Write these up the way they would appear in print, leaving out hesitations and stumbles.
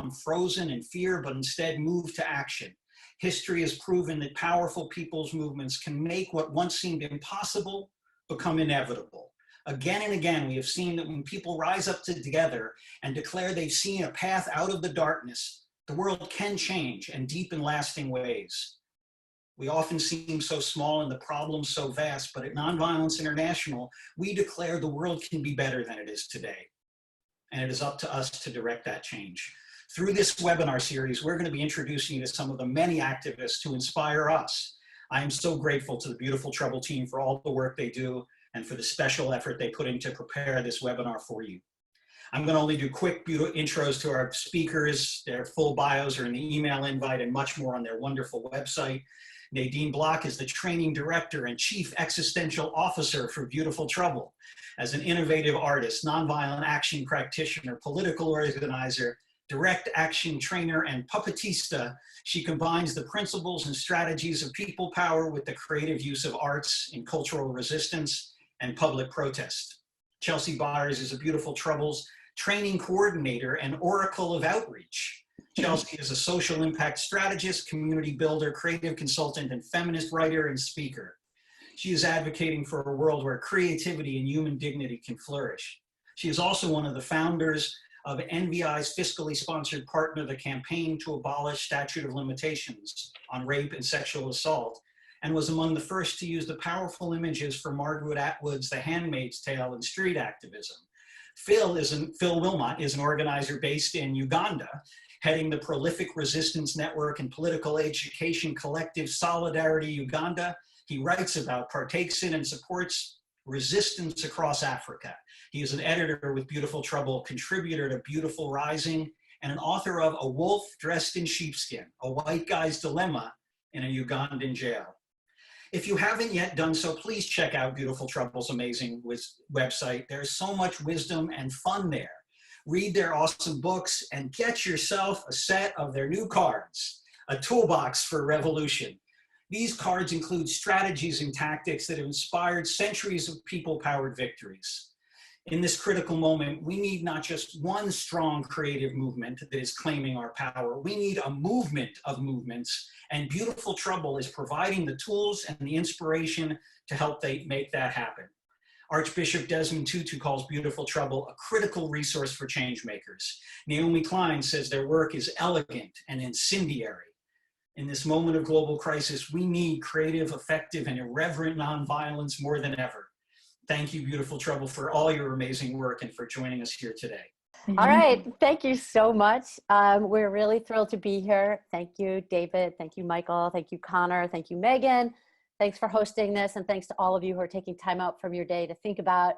become frozen in fear, but instead move to action. History has proven that powerful people's movements can make what once seemed impossible become inevitable. Again and again, we have seen that when people rise up together and declare they've seen a path out of the darkness, the world can change in deep and lasting ways. We often seem so small and the problem so vast, but at Nonviolence International, we declare the world can be better than it is today. And it is up to us to direct that change. Through this webinar series, we're going to be introducing you to some of the many activists who inspire us. I am so grateful to the Beautiful Trouble team for all the work they do and for the special effort they put in to prepare this webinar for you. I'm going to only do quick intros to our speakers. Their full bios are in the email invite and much more on their wonderful website. Nadine Bloch is the Training Director and Chief Existential Officer for Beautiful Trouble. As an innovative artist, nonviolent action practitioner, political organizer, direct action trainer, and puppetista, she combines the principles and strategies of people power with the creative use of arts in cultural resistance and public protest. Chelsea Byers is a Beautiful Trouble's training coordinator and oracle of outreach. Chelsea is a social impact strategist, community builder, creative consultant, and feminist writer and speaker. She is advocating for a world where creativity and human dignity can flourish. She is also one of the founders of NVI's fiscally sponsored partner, the Campaign to Abolish Statute of Limitations on Rape and Sexual Assault, and was among the first to use the powerful images for Margaret Atwood's The Handmaid's Tale in street activism. Phil Wilmot is an organizer based in Uganda, heading the prolific resistance network and political education collective Solidarity Uganda. He writes about, partakes in, and supports resistance across Africa. He is an editor with Beautiful Trouble, contributor to Beautiful Rising, and an author of A Wolf Dressed in Sheepskin, A White Guy's Dilemma in a Ugandan Jail. If you haven't yet done so, please check out Beautiful Trouble's amazing website. There's so much wisdom and fun there. Read their awesome books and get yourself a set of their new cards, a toolbox for revolution. These cards include strategies and tactics that have inspired centuries of people-powered victories. In this critical moment, we need not just one strong creative movement that is claiming our power. We need a movement of movements, and Beautiful Trouble is providing the tools and the inspiration to help make that happen. Archbishop Desmond Tutu calls Beautiful Trouble a critical resource for change makers. Naomi Klein says their work is elegant and incendiary. In this moment of global crisis, we need creative, effective, and irreverent nonviolence more than ever. Thank you, Beautiful Trouble, for all your amazing work and for joining us here today. All right, thank you so much. We're really thrilled to be here. Thank you, David. Thank you, Michael. Thank you, Connor. Thank you, Megan. Thanks for hosting this, and thanks to all of you who are taking time out from your day to think about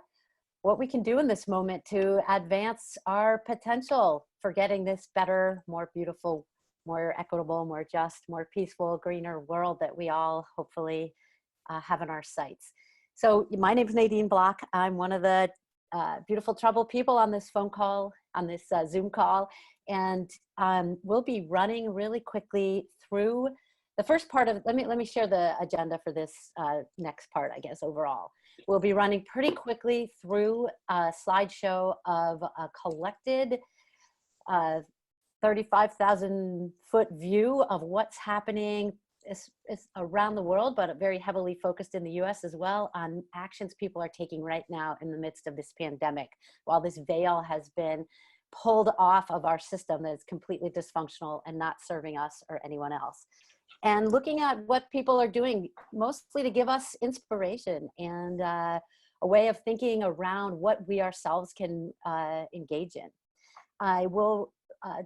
what we can do in this moment to advance our potential for getting this better, more beautiful, more equitable, more just, more peaceful, greener world that we all hopefully have in our sights. So my name is Nadine Bloch. I'm one of the Beautiful Trouble people on this phone call, on this Zoom call, and we'll be running really quickly through the first part of, let me share the agenda for this next part, I guess, overall. We'll be running pretty quickly through a slideshow of a collected 35,000 foot view of what's happening is around the world, but very heavily focused in the US as well, on actions people are taking right now in the midst of this pandemic, while this veil has been pulled off of our system that is completely dysfunctional and not serving us or anyone else. And looking at what people are doing, mostly to give us inspiration and a way of thinking around what we ourselves can engage in. I will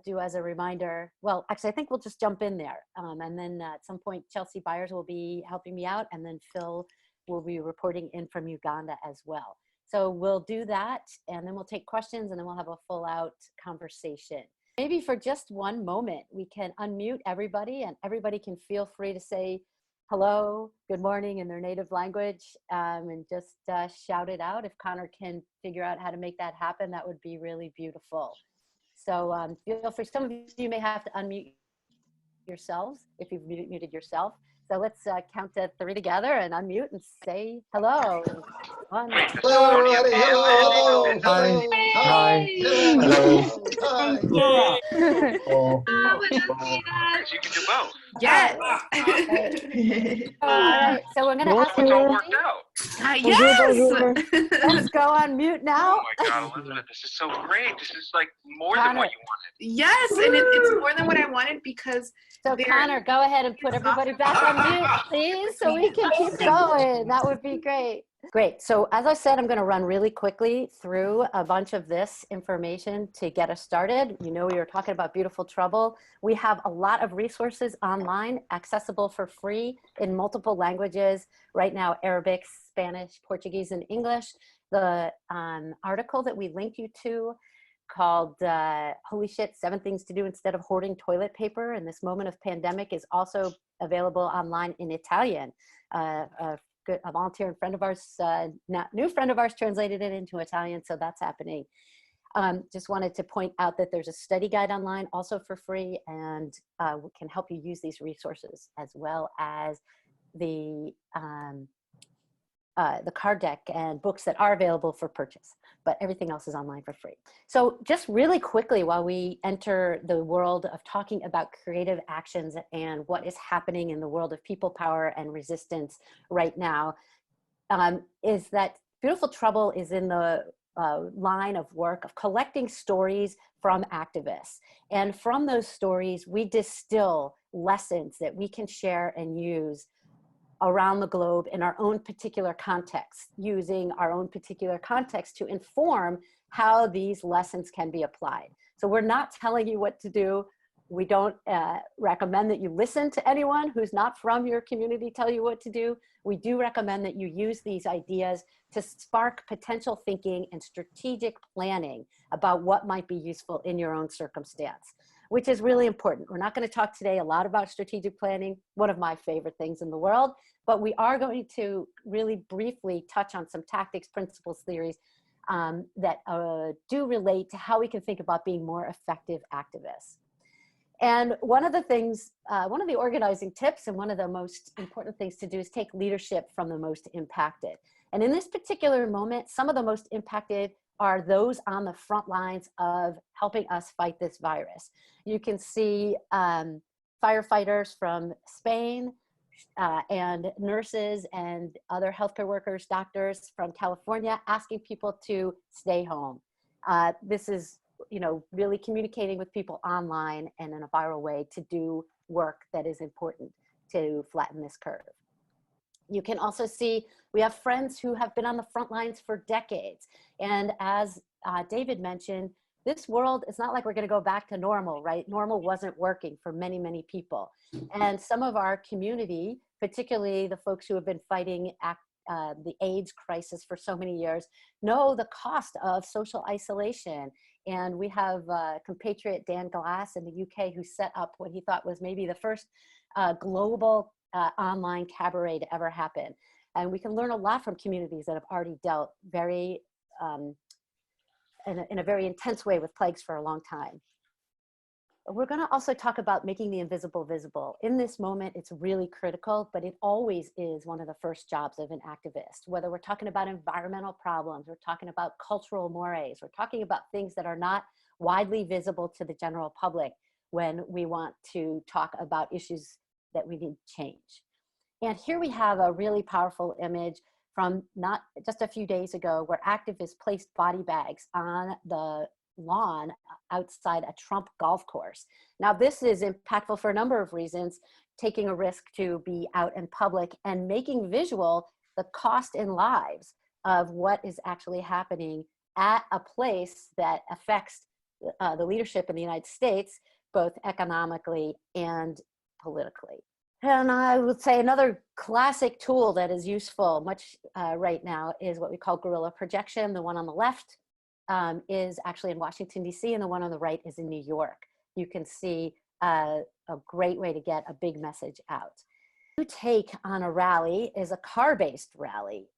do as a reminder, well, actually, I think we'll just jump in there. And then at some point, Chelsea Byers will be helping me out, and then Phil will be reporting in from Uganda as well. So we'll do that, and then we'll take questions, and then we'll have a full out conversation. Maybe for just one moment, we can unmute everybody, and everybody can feel free to say hello, good morning in their native language, and just shout it out. If Connor can figure out how to make that happen, that would be really beautiful. So feel free, some of you may have to unmute yourselves if you've muted yourself. So let's count to 3 together and unmute and say hello. 1. Hello, everybody. Hello. Hi. Hi. Hello. Hello. Hi. Oh, Because you can do both. Yes. All right, so we're going to Bonjour. ask It's all you, worked out. Yes. let's go on mute now. Oh my God, Elizabeth, this is so great. This is like more than Connor. what you wanted. Yes, and it's more than what I wanted because So there- Connor, go ahead and put everybody back on mute, please, so we can keep going. That would be great. Great. So as I said, I'm going to run really quickly through a bunch of this information to get us started. You know, we were talking about Beautiful Trouble. We have a lot of resources online, accessible for free in multiple languages. Right now, Arabic, Spanish, Portuguese, and English. The article that we link you to called Holy Shit, 7 Things to Do Instead of Hoarding Toilet Paper in this moment of pandemic is also available online in Italian. A volunteer and friend of ours, new friend of ours, translated it into Italian, so that's happening. Just wanted to point out that there's a study guide online also for free, and can help you use these resources, as well as the card deck and books that are available for purchase, but everything else is online for free. So just really quickly, while we enter the world of talking about creative actions and what is happening in the world of people power and resistance right now, is that Beautiful Trouble is in the line of work of collecting stories from activists. And from those stories, we distill lessons that we can share and use around the globe in our own particular context, using our own particular context to inform how these lessons can be applied. So we're not telling you what to do. We don't recommend that you listen to anyone who's not from your community tell you what to do. We do recommend that you use these ideas to spark potential thinking and strategic planning about what might be useful in your own circumstance, which is really important. We're not going to talk today a lot about strategic planning, one of my favorite things in the world, but we are going to really briefly touch on some tactics, principles, theories that do relate to how we can think about being more effective activists. And one of the things, one of the organizing tips and one of the most important things to do is take leadership from the most impacted. And in this particular moment, some of the most impacted are those on the front lines of helping us fight this virus. You can see firefighters from Spain and nurses and other healthcare workers, doctors from California asking people to stay home. This is, you know, really communicating with people online and in a viral way to do work that is important to flatten this curve. You can also see we have friends who have been on the front lines for decades. And as David mentioned, this world, it's not like we're going to go back to normal, right? Normal wasn't working for many, many people. And some of our community, particularly the folks who have been fighting the AIDS crisis for so many years, know the cost of social isolation. And we have compatriot Dan Glass in the UK who set up what he thought was maybe the first global online cabaret to ever happen. And we can learn a lot from communities that have already dealt very, in a very intense way with plagues for a long time. We're going to also talk about making the invisible visible. In this moment, it's really critical, but it always is one of the first jobs of an activist. Whether we're talking about environmental problems, we're talking about cultural mores, we're talking about things that are not widely visible to the general public when we want to talk about issues that we need change. And here we have a really powerful image from not just a few days ago where activists placed body bags on the lawn outside a Trump golf course. Now this is impactful for a number of reasons, taking a risk to be out in public and making visual the cost in lives of what is actually happening at a place that affects the leadership in the United States, both economically and politically. And I would say another classic tool that is useful much right now is what we call Guerrilla Projection. The one on the left is actually in Washington, D.C., and the one on the right is in New York. You can see a great way to get a big message out. New take on a rally is a car-based rally.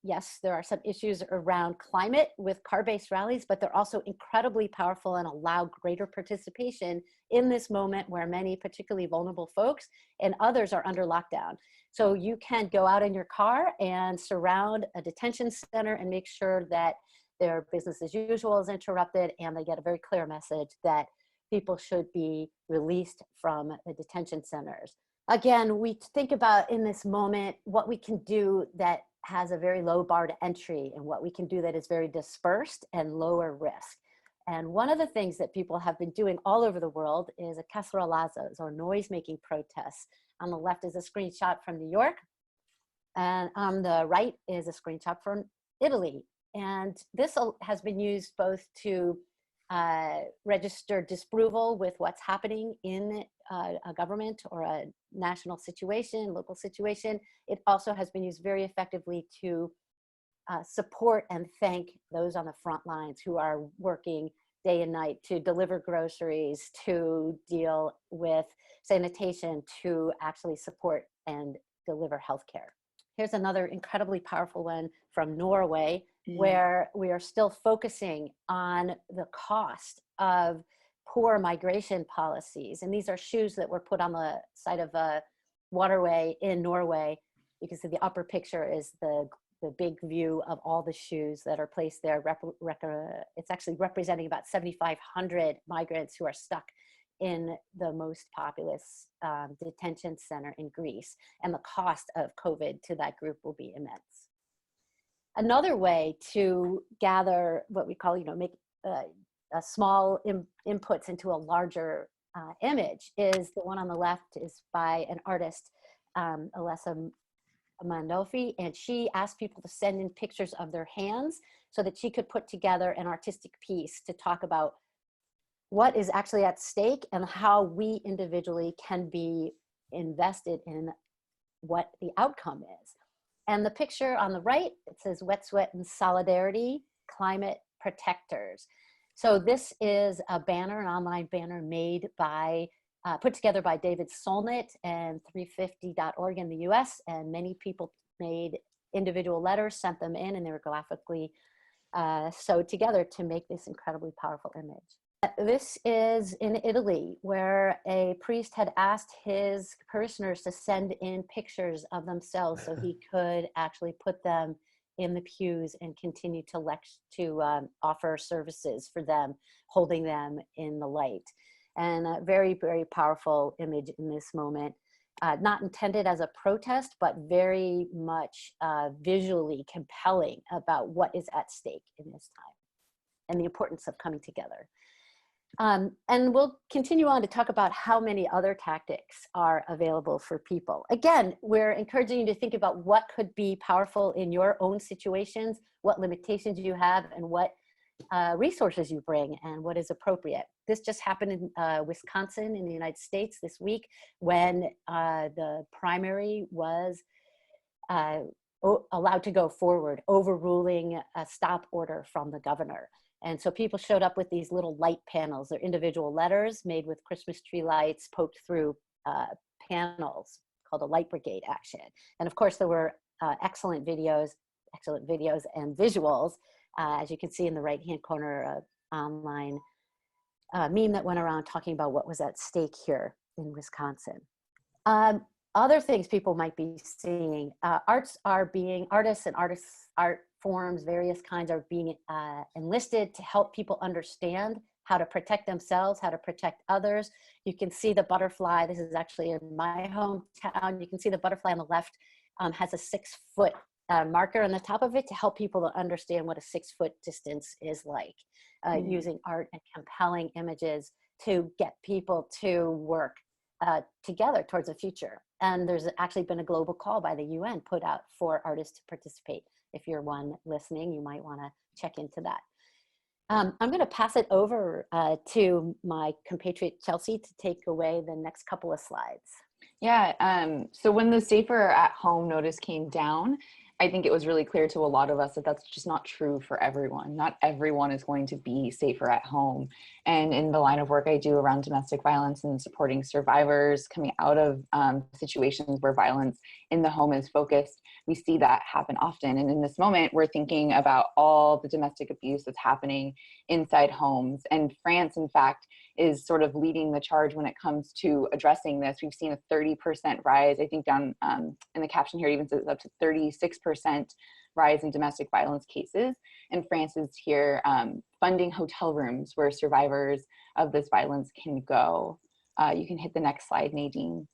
Yes, there are some issues around climate with car-based rallies, but they're also incredibly powerful and allow greater participation in this moment where many particularly vulnerable folks and others are under lockdown. So you can go out in your car and surround a detention center and make sure that their business as usual is interrupted and they get a very clear message that people should be released from the detention centers. Again, we think about in this moment what we can do that has a very low bar to entry and what we can do that is very dispersed and lower risk. And one of the things that people have been doing all over the world is a cacerolazos, or noise-making protests. On the left is a screenshot from New York, and on the right is a screenshot from Italy. And this has been used both to register disapproval with what's happening in a government or a national situation, local situation. It also has been used very effectively to support and thank those on the front lines who are working day and night to deliver groceries, to deal with sanitation, to actually support and deliver healthcare. Here's another incredibly powerful one from Norway, where we are still focusing on the cost of poor migration policies. And these are shoes that were put on the side of a waterway in Norway. You can see the upper picture is the big view of all the shoes that are placed there. It's actually representing about 7,500 migrants who are stuck in the most populous detention center in Greece. And the cost of COVID to that group will be immense. Another way to gather what we call, make a small inputs into a larger image is the one on the left is by an artist, Alessa Mandolfi, and she asked people to send in pictures of their hands so that she could put together an artistic piece to talk about what is actually at stake and how we individually can be invested in what the outcome is. And the picture on the right, it says Wet Sweat and Solidarity, Climate Protectors. So this is a banner, an online banner made by, put together by David Solnit and 350.org in the US, and many people made individual letters, sent them in, and they were graphically sewed together to make this incredibly powerful image. This is in Italy, where a priest had asked his parishioners to send in pictures of themselves so he could actually put them in the pews and continue to offer services for them, holding them in the light. And a very, very powerful image in this moment, not intended as a protest, but very much visually compelling about what is at stake in this time and the importance of coming together. And we'll continue on to talk about how many other tactics are available for people. Again, we're encouraging you to think about what could be powerful in your own situations, what limitations you have, and what resources you bring, and what is appropriate. This just happened in Wisconsin in the United States this week when the primary was allowed to go forward, overruling a stop order from the governor. And so people showed up with these little light panels. They're individual letters made with Christmas tree lights poked through panels called a light brigade action. And of course, there were excellent videos and visuals, as you can see in the right-hand corner of online meme that went around talking about what was at stake here in Wisconsin. Other things people might be seeing, artists and art forms, various kinds are being enlisted to help people understand how to protect themselves, how to protect others. You can see the butterfly. This is actually in my hometown. You can see the butterfly on the left has a 6-foot marker on the top of it to help people to understand what a 6-foot distance is like, using art and compelling images to get people to work together towards a future. And there's actually been a global call by the UN put out for artists to participate. If you're one listening, you might want to check into that. I'm going to pass it over to my compatriot Chelsea to take away the next couple of slides. Yeah, so when the Safer at Home notice came down, I think it was really clear to a lot of us that that's just not true for everyone. Not everyone is going to be safer at home. And in the line of work I do around domestic violence and supporting survivors coming out of situations where violence in the home is focused, we see that happen often. And in this moment, we're thinking about all the domestic abuse that's happening inside homes. And France, in fact, is sort of leading the charge when it comes to addressing this. We've seen a 30% rise, I think down in the caption here even says up to 36% rise in domestic violence cases. And France is here funding hotel rooms where survivors of this violence can go. You can hit the next slide, Nadine.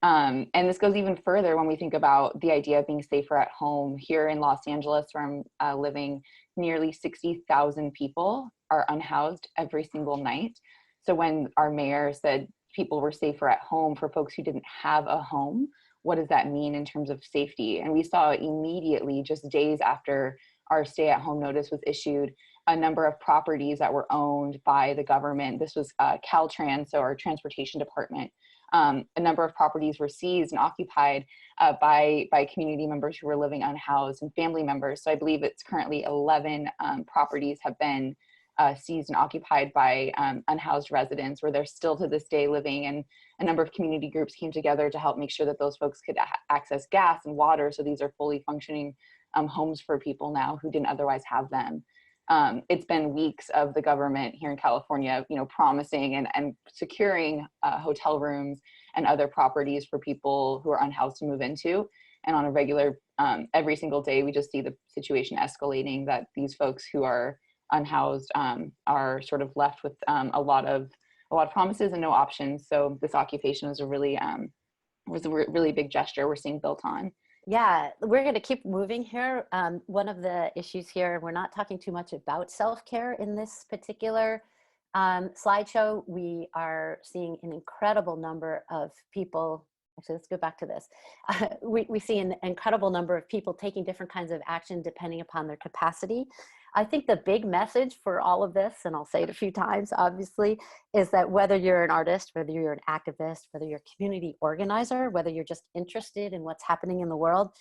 And this goes even further when we think about the idea of being safer at home. Here in Los Angeles, where I'm living, nearly 60,000 people are unhoused every single night. So when our mayor said people were safer at home for folks who didn't have a home, what does that mean in terms of safety? And we saw immediately, just days after our stay-at-home notice was issued, a number of properties that were owned by the government. This was Caltrans, so our transportation department. A number of properties were seized and occupied by community members who were living unhoused and family members. So I believe it's currently 11 properties have been seized and occupied by unhoused residents, where they're still to this day living. And a number of community groups came together to help make sure that those folks could access gas and water. So these are fully functioning homes for people now who didn't otherwise have them. It's been weeks of the government here in California, promising and securing hotel rooms and other properties for people who are unhoused to move into. And on a regular, every single day, we just see the situation escalating, that these folks who are unhoused are sort of left with a lot of promises and no options. So this occupation was a really big gesture we're seeing built on. Yeah, we're going to keep moving here. One of the issues here, we're not talking too much about self-care in this particular slideshow. We are seeing an incredible number of people. Actually, let's go back to this. We see an incredible number of people taking different kinds of action depending upon their capacity. I think the big message for all of this, and I'll say it a few times, obviously, is that whether you're an artist, whether you're an activist, whether you're a community organizer, whether you're just interested in what's happening in the world,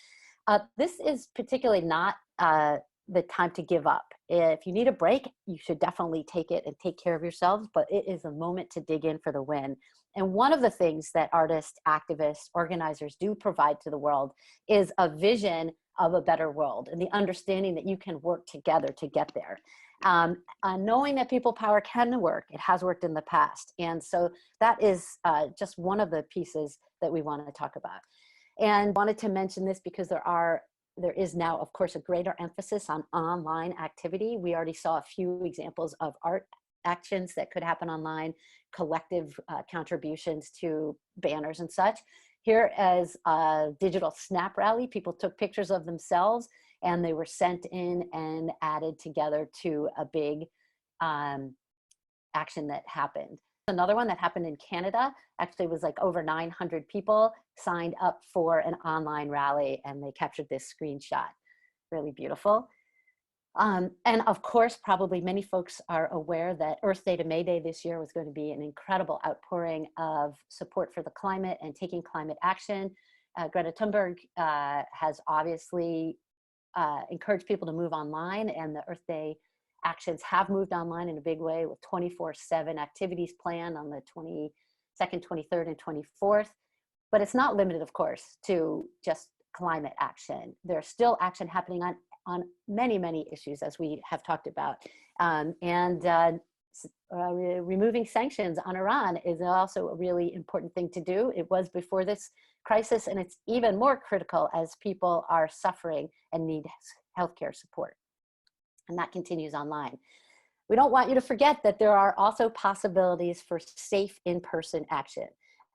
this is particularly not the time to give up. If you need a break, you should definitely take it and take care of yourselves, but it is a moment to dig in for the win. And one of the things that artists, activists, organizers do provide to the world is a vision of a better world and the understanding that you can work together to get there. Knowing that people power can work, it has worked in the past. And so that is just one of the pieces that we want to talk about. And wanted to mention this because there is now, of course, a greater emphasis on online activity. We already saw a few examples of art actions that could happen online, collective contributions to banners and such. Here as a digital snap rally, people took pictures of themselves and they were sent in and added together to a big action that happened. Another one that happened in Canada actually was like over 900 people signed up for an online rally, and they captured this screenshot. Really beautiful. And of course, probably many folks are aware that Earth Day to May Day this year was going to be an incredible outpouring of support for the climate and taking climate action. Greta Thunberg has obviously encouraged people to move online, and the Earth Day actions have moved online in a big way with 24/7 activities planned on the 22nd, 23rd, and 24th. But it's not limited, of course, to just climate action. There's still action happening on many, many issues, as we have talked about. Removing sanctions on Iran is also a really important thing to do. It was before this crisis, and it's even more critical as people are suffering and need healthcare support. And that continues online. We don't want you to forget that there are also possibilities for safe in-person action.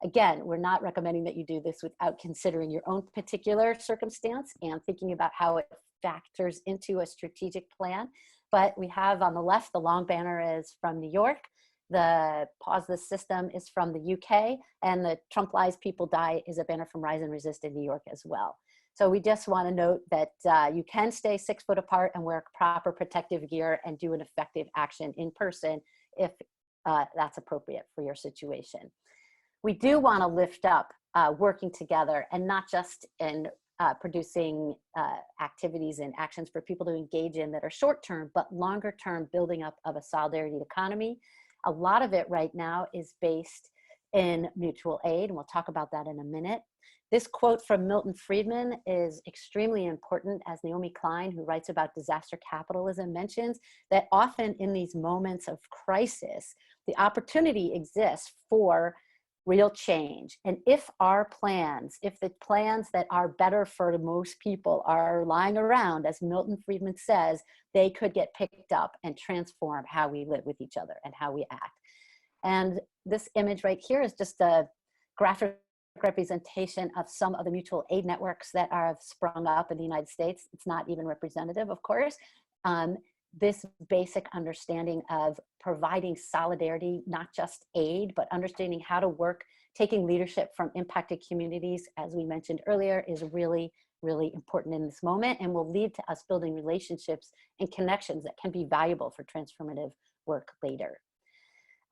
Again, we're not recommending that you do this without considering your own particular circumstance and thinking about how it factors into a strategic plan. But we have on the left, the long banner is from New York. The Pause This System is from the UK. And the Trump Lies, People Die is a banner from Rise and Resist in New York as well. So we just want to note that you can stay 6 foot apart and wear proper protective gear and do an effective action in person if that's appropriate for your situation. We do want to lift up working together, and not just in producing activities and actions for people to engage in that are short-term, but longer-term building up of a solidarity economy. A lot of it right now is based in mutual aid, and we'll talk about that in a minute. This quote from Milton Friedman is extremely important, as Naomi Klein, who writes about disaster capitalism, mentions that often in these moments of crisis, the opportunity exists for real change. And if the plans that are better for most people are lying around, as Milton Friedman says, they could get picked up and transform how we live with each other and how we act. And this image right here is just a graphic representation of some of the mutual aid networks that have sprung up in the United States. It's not even representative, of course. This basic understanding of providing solidarity, not just aid, but understanding how to work, taking leadership from impacted communities, as we mentioned earlier, is really, really important in this moment and will lead to us building relationships and connections that can be valuable for transformative work later.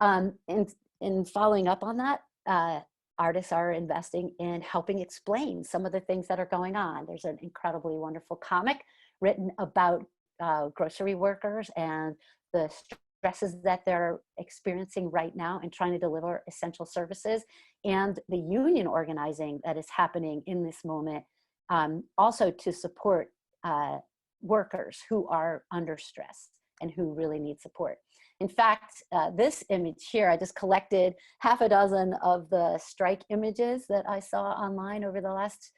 In following up on that, artists are investing in helping explain some of the things that are going on. There's an incredibly wonderful comic written about grocery workers and the stresses that they're experiencing right now and trying to deliver essential services, and the union organizing that is happening in this moment, also to support workers who are under stress and who really need support. In fact, this image here, I just collected half a dozen of the strike images that I saw online over the last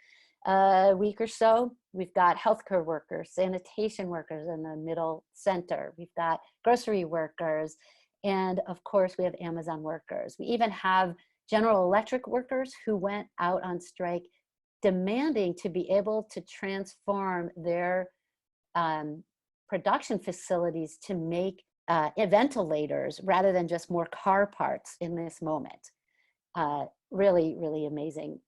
week or so. We've got healthcare workers, sanitation workers in the middle center. We've got grocery workers. And of course, we have Amazon workers. We even have General Electric workers who went out on strike demanding to be able to transform their production facilities to make ventilators rather than just more car parts in this moment. Really, really amazing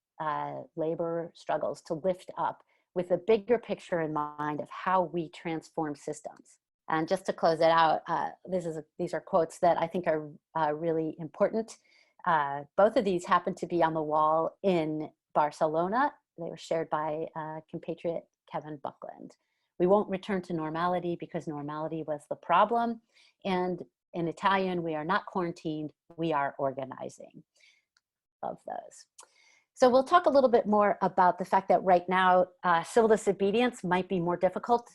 labor struggles to lift up with a bigger picture in mind of how we transform systems. And just to close it out, these are quotes that I think are really important. Both of these happen to be on the wall in Barcelona. They were shared by compatriot Kevin Buckland. We won't return to normality because normality was the problem. And in Italian, we are not quarantined, we are organizing. Love those. So we'll talk a little bit more about the fact that right now, civil disobedience might be more difficult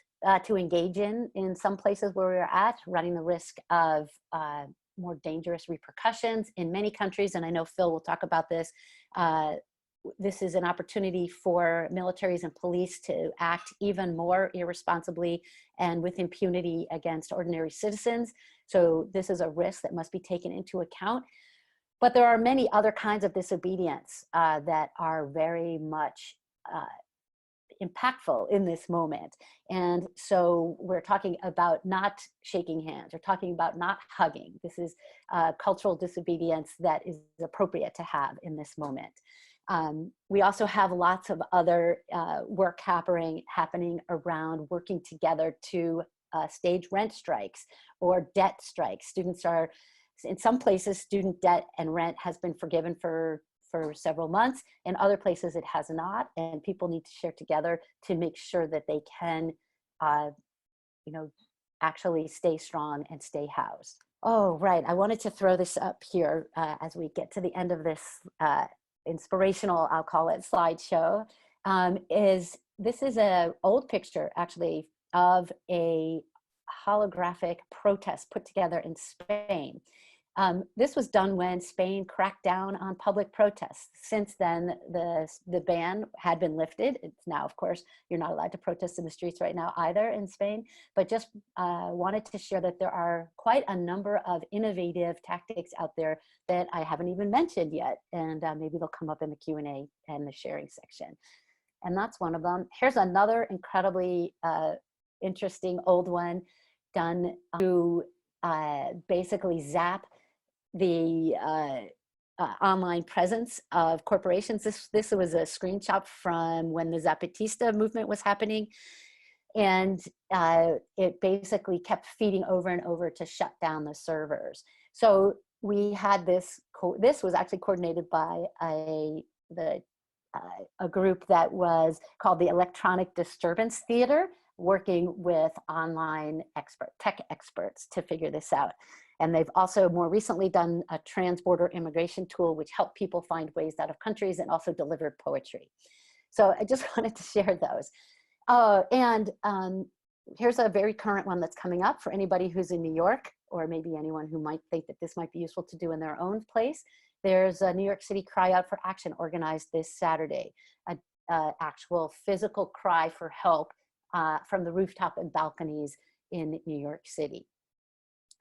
to engage in some places where we're at, running the risk of more dangerous repercussions in many countries. And I know Phil will talk about this. This is an opportunity for militaries and police to act even more irresponsibly and with impunity against ordinary citizens. So this is a risk that must be taken into account. But there are many other kinds of disobedience that are very much impactful in this moment. And so we're talking about not shaking hands, we're talking about not hugging. This is cultural disobedience that is appropriate to have in this moment. We also have lots of other work happening around working together to stage rent strikes or debt strikes. Students are, in some places, student debt and rent has been forgiven for several months. In other places, it has not. And people need to share together to make sure that they can, actually stay strong and stay housed. Oh, right. I wanted to throw this up here as we get to the end of this inspirational, I'll call it, slideshow. This is an old picture, actually, of a holographic protest put together in Spain. This was done when Spain cracked down on public protests. Since then, the ban had been lifted. It's now, of course, you're not allowed to protest in the streets right now either in Spain, but just wanted to share that there are quite a number of innovative tactics out there that I haven't even mentioned yet, and maybe they'll come up in the Q&A and the sharing section. And that's one of them. Here's another incredibly interesting old one done to basically zap the online presence of corporations. This was a screenshot from when the Zapatista movement was happening. And it basically kept feeding over and over to shut down the servers. So we had this was actually coordinated by a group that was called the Electronic Disturbance Theater, working with online tech experts to figure this out. And they've also more recently done a trans-border immigration tool, which helped people find ways out of countries and also delivered poetry. So I just wanted to share those. Here's a very current one that's coming up for anybody who's in New York, or maybe anyone who might think that this might be useful to do in their own place. There's a New York City Cry Out for Action organized this Saturday, an actual physical cry for help from the rooftop and balconies in New York City.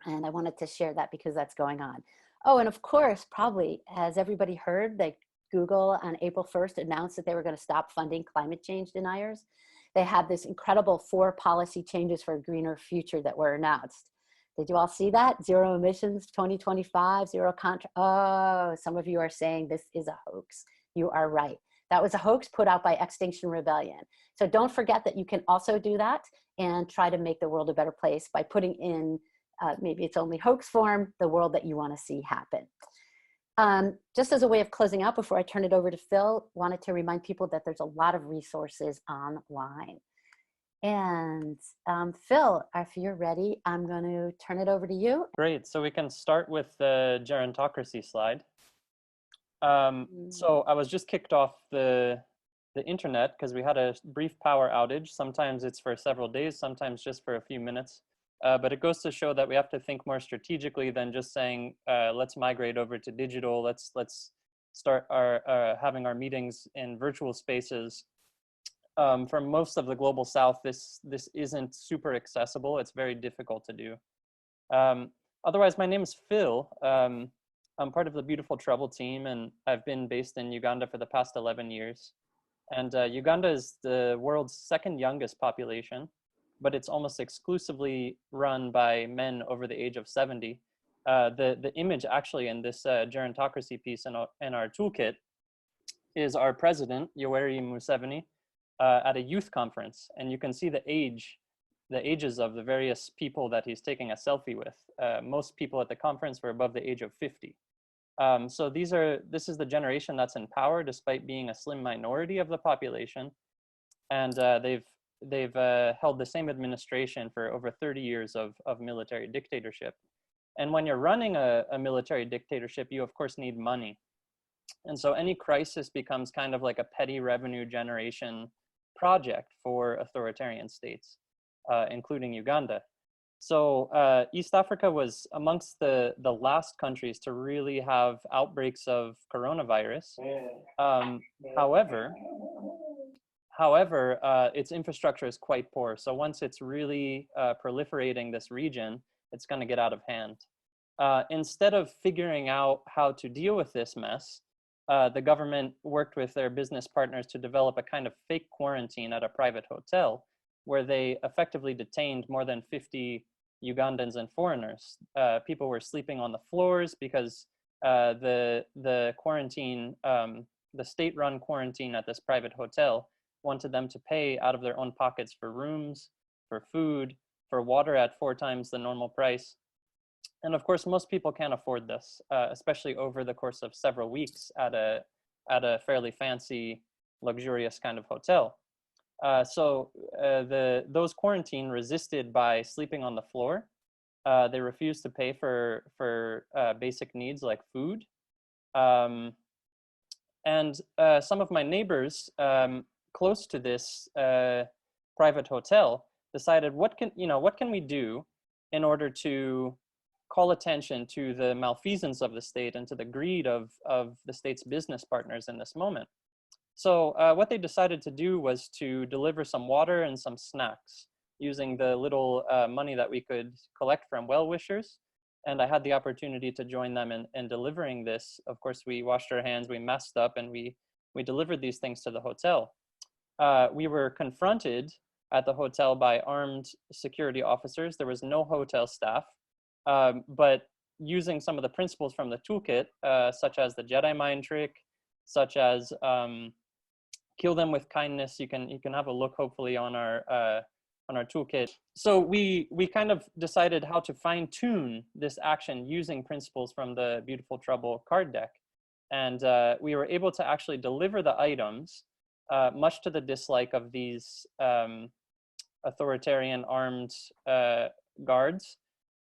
And I wanted to share that because that's going on. Oh, and of course, probably, has everybody heard that Google on April 1st announced that they were going to stop funding climate change deniers? They had this incredible 4 policy changes for a greener future that were announced. Did you all see that? Zero emissions, 2025, zero contract. Oh, some of you are saying this is a hoax. You are right. That was a hoax put out by Extinction Rebellion. So don't forget that you can also do that and try to make the world a better place by putting in, maybe it's only hoax form, the world that you want to see happen. Just as a way of closing out before I turn it over to Phil, wanted to remind people that there's a lot of resources online. And Phil, if you're ready, I'm going to turn it over to you. Great. So we can start with the gerontocracy slide. So I was just kicked off the internet because we had a brief power outage. Sometimes it's for several days, sometimes just for a few minutes. But it goes to show that we have to think more strategically than just saying, let's migrate over to digital. Let's start having our meetings in virtual spaces. For most of the global South, this isn't super accessible. It's very difficult to do. Otherwise, my name is Phil. I'm part of the Beautiful Trouble team, and I've been based in Uganda for the past 11 years. And Uganda is the world's second youngest population, but it's almost exclusively run by men over the age of 70. The image actually in this gerontocracy piece in our toolkit is our president, Yoweri Museveni, at a youth conference, and you can see the ages of the various people that he's taking a selfie with. Most people at the conference were above the age of 50. So this is the generation that's in power despite being a slim minority of the population, and they've held the same administration for over 30 years of military dictatorship. And when you're running a military dictatorship, you of course need money, and so any crisis becomes kind of like a petty revenue generation project for authoritarian states, including Uganda. So East Africa was amongst the last countries to really have outbreaks of coronavirus. However, its infrastructure is quite poor. So once it's really proliferating this region, it's going to get out of hand. Instead of figuring out how to deal with this mess, the government worked with their business partners to develop a kind of fake quarantine at a private hotel where they effectively detained more than 50 Ugandans and foreigners. People were sleeping on the floors because the quarantine, the state-run quarantine at this private hotel wanted them to pay out of their own pockets for rooms, for food, for water at 4 times the normal price. And of course, most people can't afford this, especially over the course of several weeks at a fairly fancy, luxurious kind of hotel. So those quarantined resisted by sleeping on the floor. They refused to pay for basic needs like food. And some of my neighbors close to this private hotel decided, what can we do in order to call attention to the malfeasance of the state and to the greed of the state's business partners in this moment. So what they decided to do was to deliver some water and some snacks using the little money that we could collect from well-wishers. And I had the opportunity to join them in delivering this. Of course, we washed our hands, we masked up, and we delivered these things to the hotel. We were confronted at the hotel by armed security officers. There was no hotel staff. But using some of the principles from the toolkit, such as the Jedi mind trick, such as kill them with kindness, you can have a look hopefully on our toolkit. So we kind of decided how to fine tune this action using principles from the Beautiful Trouble card deck, and we were able to actually deliver the items, much to the dislike of these authoritarian armed guards.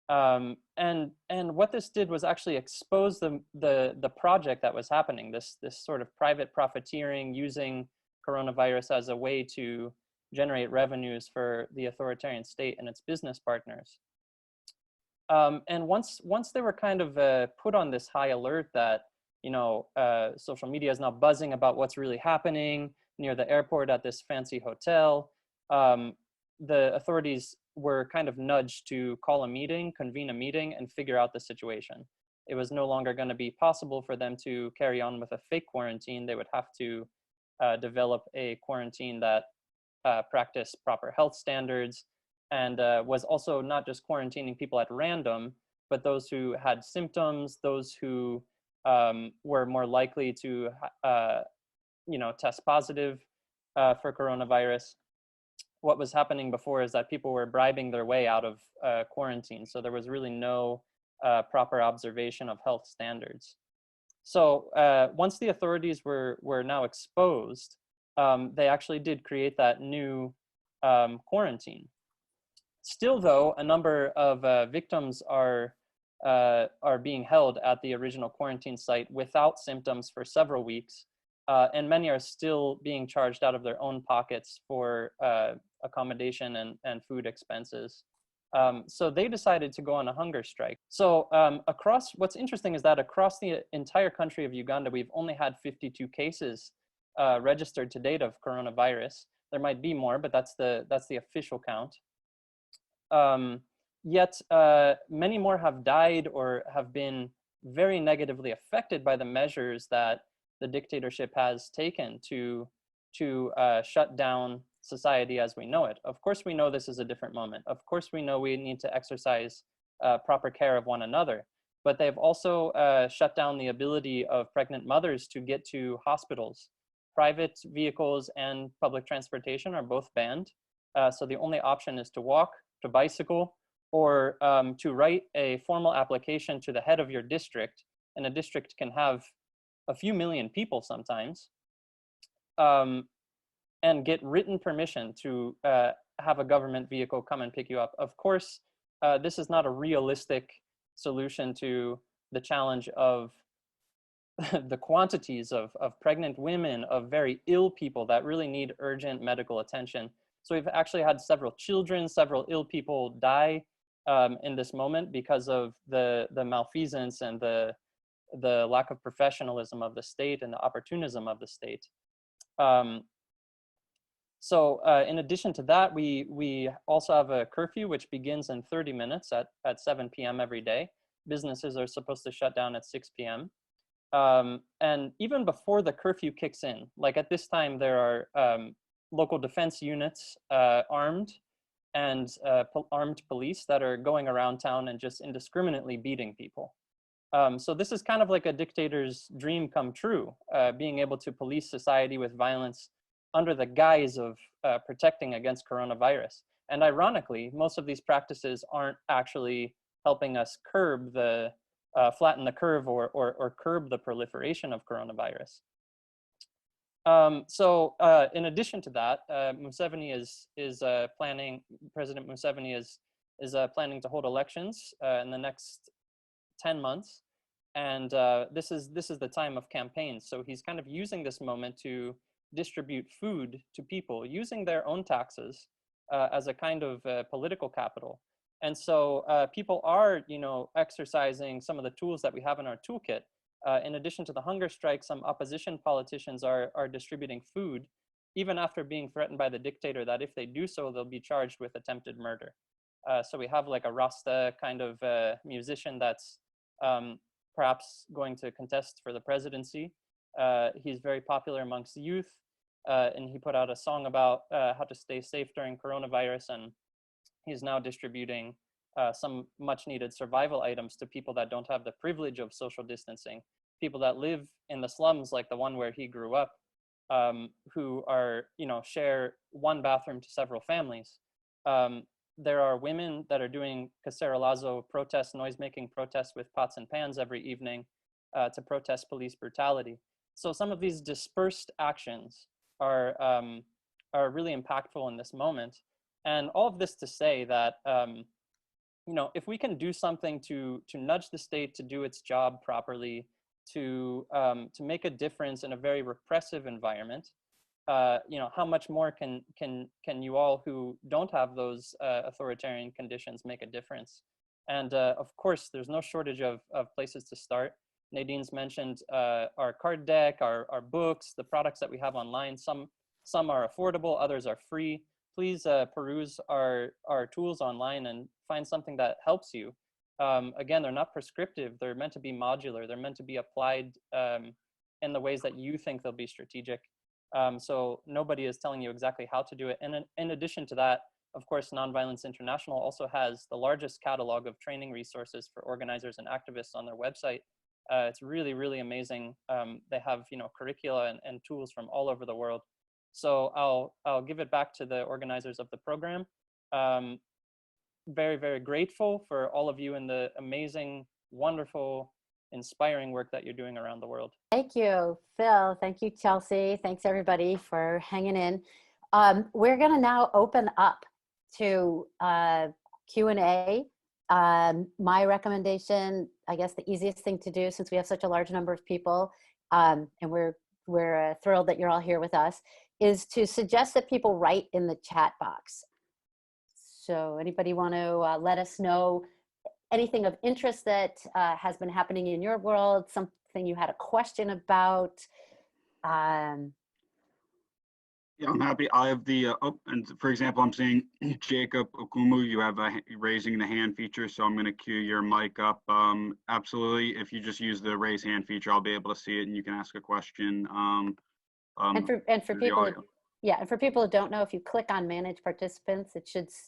And what this did was actually expose the project that was happening, this sort of private profiteering using coronavirus as a way to generate revenues for the authoritarian state and its business partners. And once they were kind of put on this high alert that, social media is now buzzing about what's really happening near the airport at this fancy hotel. The authorities were kind of nudged to call a meeting, convene a meeting, and figure out the situation. It was no longer going to be possible for them to carry on with a fake quarantine. They would have to develop a quarantine that practiced proper health standards and was also not just quarantining people at random, but those who had symptoms, those who were more likely to, test positive for coronavirus. What was happening before is that people were bribing their way out of quarantine. So there was really no proper observation of health standards. So once the authorities were now exposed, they actually did create that new quarantine. Still, though, a number of victims are being held at the original quarantine site without symptoms for several weeks, and many are still being charged out of their own pockets for accommodation and food expenses. So they decided to go on a hunger strike. So what's interesting is that across the entire country of Uganda, we've only had 52 cases registered to date of coronavirus. There might be more, but that's the official count. Yet many more have died or have been very negatively affected by the measures that the dictatorship has taken to shut down society as we know it. Of course, we know this is a different moment. Of course, we know we need to exercise proper care of one another. But they've also shut down the ability of pregnant mothers to get to hospitals. Private vehicles and public transportation are both banned. So the only option is to walk, to bicycle, or to write a formal application to the head of your district. And a district can have a few million people sometimes, and get written permission to have a government vehicle come and pick you up. Of course, this is not a realistic solution to the challenge of the quantities of pregnant women, of very ill people that really need urgent medical attention. So we've actually had several children, several ill people die in this moment because of the malfeasance and the lack of professionalism of the state and the opportunism of the state. So in addition to that, we also have a curfew which begins in 30 minutes at 7 p.m. every day. Businesses are supposed to shut down at 6 p.m. And even before the curfew kicks in, like at this time, there are local defense units armed and armed police that are going around town and just indiscriminately beating people. So this is kind of like a dictator's dream come true, being able to police society with violence under the guise of protecting against coronavirus. And ironically, most of these practices aren't actually helping us curb the, flatten the curve or curb the proliferation of coronavirus. So in addition to that, Museveni is planning, President Museveni is planning to hold elections in the next 10 months. And this is the time of campaigns. So he's kind of using this moment to distribute food to people using their own taxes as a kind of political capital. And so people are, exercising some of the tools that we have in our toolkit. In addition to the hunger strike, some opposition politicians are distributing food, even after being threatened by the dictator that if they do so, they'll be charged with attempted murder. So we have like a Rasta kind of musician that's perhaps going to contest for the presidency. He's very popular amongst youth, and he put out a song about how to stay safe during coronavirus, and he's now distributing some much needed survival items to people that don't have the privilege of social distancing, people that live in the slums like the one where he grew up, who are, share one bathroom to several families. There are women that are doing cacerolazo protests, noise-making protests with pots and pans every evening to protest police brutality. So some of these dispersed actions are really impactful in this moment. And all of this to say that, if we can do something to nudge the state to do its job properly, to make a difference in a very repressive environment, how much more can you all who don't have those authoritarian conditions make a difference? And of course, there's no shortage of places to start. Nadine's mentioned our card deck, our books, the products that we have online. Some are affordable, others are free. Please peruse our tools online and find something that helps you. Again, they're not prescriptive. They're meant to be modular. They're meant to be applied in the ways that you think they'll be strategic. So nobody is telling you exactly how to do it. And in addition to that, of course, Nonviolence International also has the largest catalog of training resources for organizers and activists on their website. It's really, really amazing. They have, curricula and tools from all over the world. So I'll give it back to the organizers of the program. Very, very grateful for all of you and the amazing, wonderful, inspiring work that you're doing around the world. Thank you, Phil. Thank you, Chelsea. Thanks everybody for hanging in. We're gonna now open up to Q&A. My recommendation, I guess the easiest thing to do since we have such a large number of people, and we're thrilled that you're all here with us, is to suggest that people write in the chat box. So anybody want to let us know anything of interest that has been happening in your world, something you had a question about? Yeah, I'm happy. I have the, and for example, I'm seeing Jacob Okumu, you have a raising the hand feature, so I'm going to cue your mic up. Absolutely. If you just use the raise hand feature, I'll be able to see it and you can ask a question. And for people, yeah, and for people who don't know, if you click on manage participants,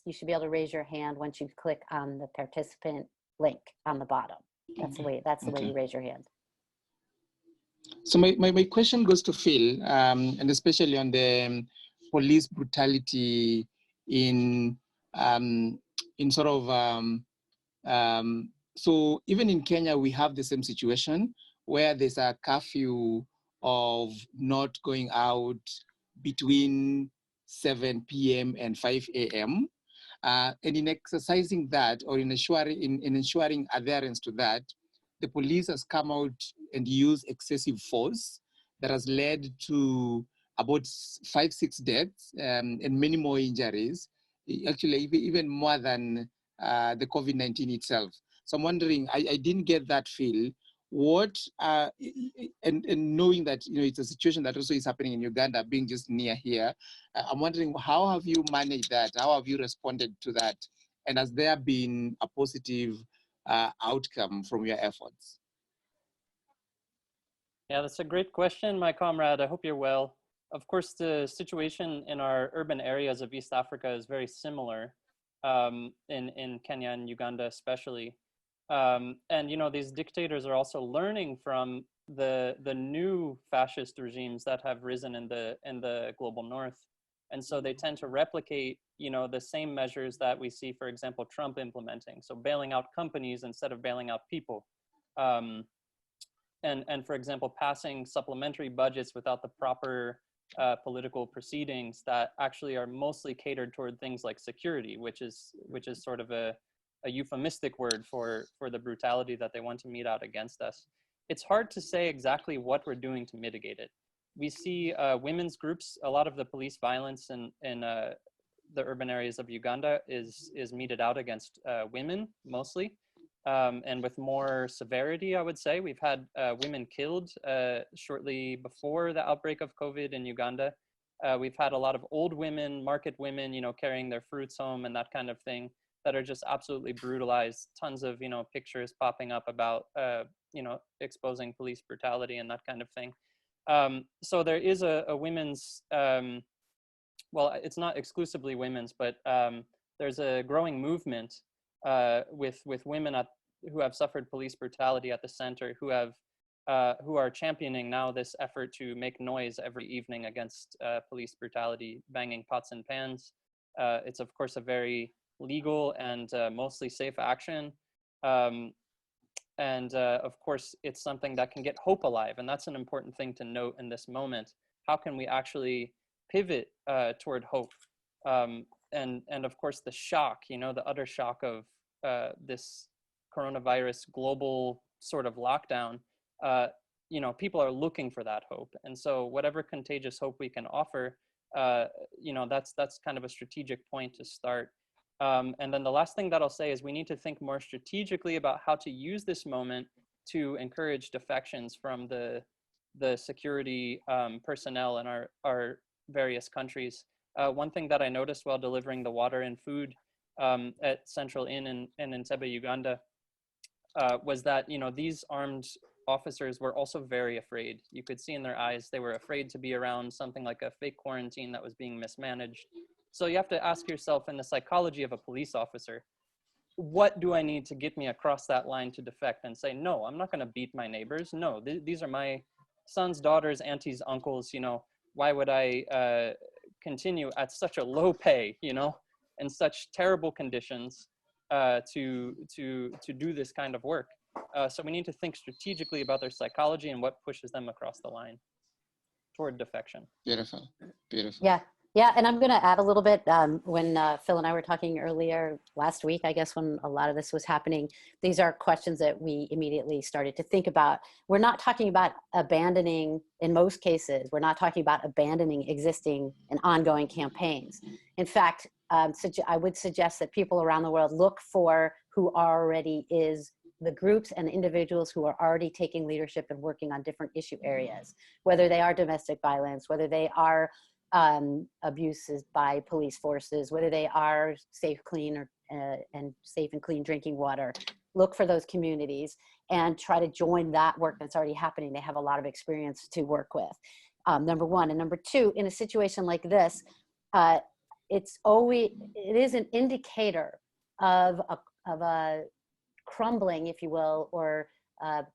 you should be able to raise your hand once you click on the participant link on the bottom. That's the way you raise your hand. So my question goes to Phil, and especially on the police brutality in sort of, so even in Kenya, we have the same situation where there's a curfew of not going out between 7 p.m. and 5 a.m. And in exercising that, or in ensuring adherence to that, the police has come out and used excessive force that has led to about 5-6 deaths and many more injuries, actually even more than the COVID-19 itself. So I'm wondering, I didn't get that feel. What, and knowing that it's a situation that also is happening in Uganda, being just near here, I'm wondering, how have you managed that? How have you responded to that? And has there been a positive outcome from your efforts? Yeah, that's a great question, my comrade. I hope you're well. Of course, the situation in our urban areas of East Africa is very similar in Kenya and Uganda especially. And these dictators are also learning from the new fascist regimes that have risen in the global north. And so they tend to replicate, the same measures that we see, for example, Trump implementing. So bailing out companies instead of bailing out people. And for example, passing supplementary budgets without the proper political proceedings that actually are mostly catered toward things like security, which is sort of a euphemistic word for the brutality that they want to mete out against us. It's hard to say exactly what we're doing to mitigate it. We see women's groups, a lot of the police violence in the urban areas of Uganda is meted out against women mostly, and with more severity, I would say. We've had women killed shortly before the outbreak of COVID in Uganda. We've had a lot of old women, market women, carrying their fruits home and that kind of thing, that are just absolutely brutalized. Tons of, pictures popping up about, exposing police brutality and that kind of thing. So there is a women's, well, it's not exclusively women's, but there's a growing movement with women who have suffered police brutality at the center, who are championing now this effort to make noise every evening against police brutality, banging pots and pans. It's of course a very legal and mostly safe action. And of course, it's something that can get hope alive. And that's an important thing to note in this moment. How can we actually pivot toward hope? And of course, the shock, the utter shock of this coronavirus global sort of lockdown, people are looking for that hope. And so whatever contagious hope we can offer, that's kind of a strategic point to start. And then the last thing that I'll say is we need to think more strategically about how to use this moment to encourage defections from the security personnel in our various countries. One thing that I noticed while delivering the water and food at Central Inn in Entebbe, Uganda, was that, you know, these armed officers were also very afraid. You could see in their eyes, they were afraid to be around something like a fake quarantine that was being mismanaged. So you have to ask yourself, in the psychology of a police officer, what do I need to get me across that line to defect and say, no, I'm not going to beat my neighbors. No, these are my sons, daughters, aunties, uncles. You know, why would I continue at such a low pay, you know, and such terrible conditions to do this kind of work? So we need to think strategically about their psychology and what pushes them across the line toward defection. Beautiful, beautiful. Yeah. Yeah, and I'm going to add a little bit. When Phil and I were talking earlier last week, I guess, when a lot of this was happening, these are questions that we immediately started to think about. We're not talking about abandoning, in most cases, we're not talking about abandoning existing and ongoing campaigns. In fact, I would suggest that people around the world look for who already is the groups and individuals who are already taking leadership and working on different issue areas, whether they are domestic violence, whether they are abuses by police forces, whether they are safe, clean, or and safe and clean drinking water. Look for those communities and try to join that work that's already happening. They have a lot of experience to work with, number one. And number two, in a situation like this, it is an indicator of a crumbling, if you will, or an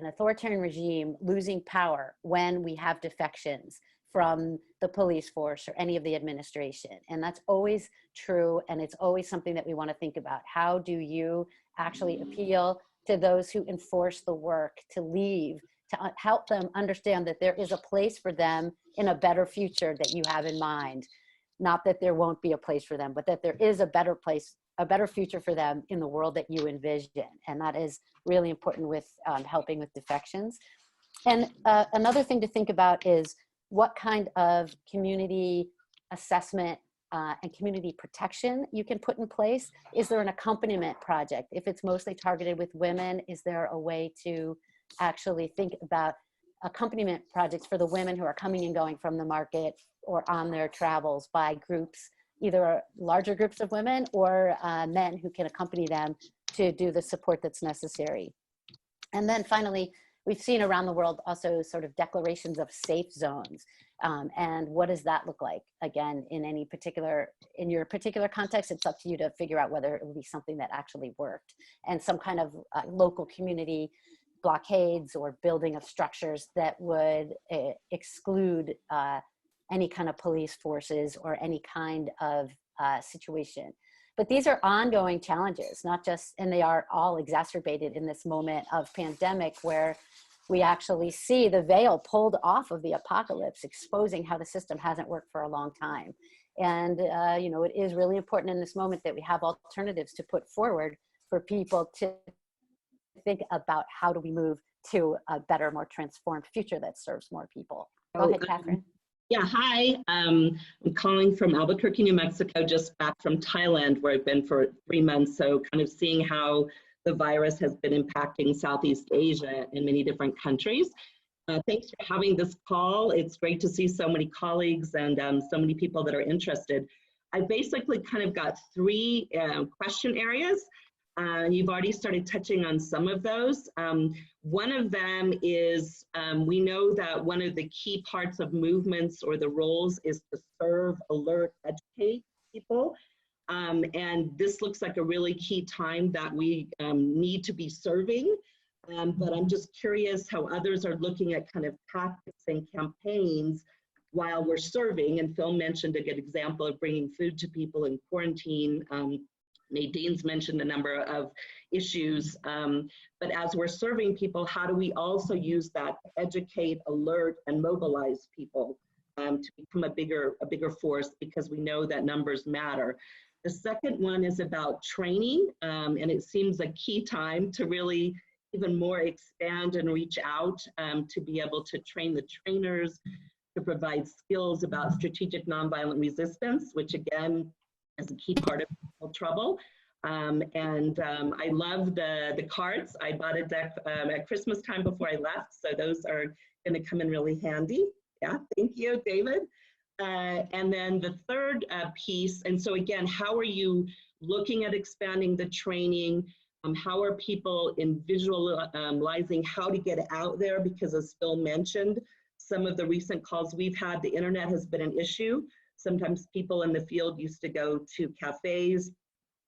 authoritarian regime losing power when we have defections from the police force or any of the administration. And that's always true, and it's always something that we want to think about. How do you actually appeal to those who enforce the work to leave, to help them understand that there is a place for them in a better future that you have in mind? Not that there won't be a place for them, but that there is a better place, a better future for them in the world that you envision. And that is really important with helping with defections. And another thing to think about is what kind of community assessment and community protection you can put in place. Is there an accompaniment project? If it's mostly targeted with women, is there a way to actually think about accompaniment projects for the women who are coming and going from the market or on their travels by groups, either larger groups of women or men who can accompany them to do the support that's necessary. And then finally, we've seen around the world also sort of declarations of safe zones. And what does that look like? Again, in your particular context, it's up to you to figure out whether it will be something that actually worked. And some kind of local community blockades or building of structures that would exclude any kind of police forces or any kind of situation. But these are ongoing challenges, not just, and they are all exacerbated in this moment of pandemic where we actually see the veil pulled off of the apocalypse, exposing how the system hasn't worked for a long time. And, you know, it is really important in this moment that we have alternatives to put forward for people to think about how do we move to a better, more transformed future that serves more people. Go ahead, Katherine. Yeah, hi. I'm calling from Albuquerque, New Mexico, just back from Thailand, where I've been for 3 months. So kind of seeing how the virus has been impacting Southeast Asia in many different countries. Thanks for having this call. It's great to see so many colleagues and so many people that are interested. I basically kind of got 3 question areas. You've already started touching on some of those. One of them is, we know that one of the key parts of movements or the roles is to serve, alert, educate people. And this looks like a really key time that we need to be serving. But I'm just curious how others are looking at kind of tactics and campaigns while we're serving. And Phil mentioned a good example of bringing food to people in quarantine. Nadine's mentioned a number of issues, but as we're serving people, how do we also use that to educate, alert, and mobilize people to become a bigger force, because we know that numbers matter. The second one is about training, and it seems a key time to really even more expand and reach out to be able to train the trainers, to provide skills about strategic nonviolent resistance, which again, is a key part of trouble. I love the cards. I bought a deck at Christmas time before I left, so those are going to come in really handy. Yeah, thank you, David. And then the third piece, and so again, how are you looking at expanding the training? How are people in visualizing how to get out there? Because as Phil mentioned, some of the recent calls we've had, the internet has been an issue. Sometimes people in the field used to go to cafes.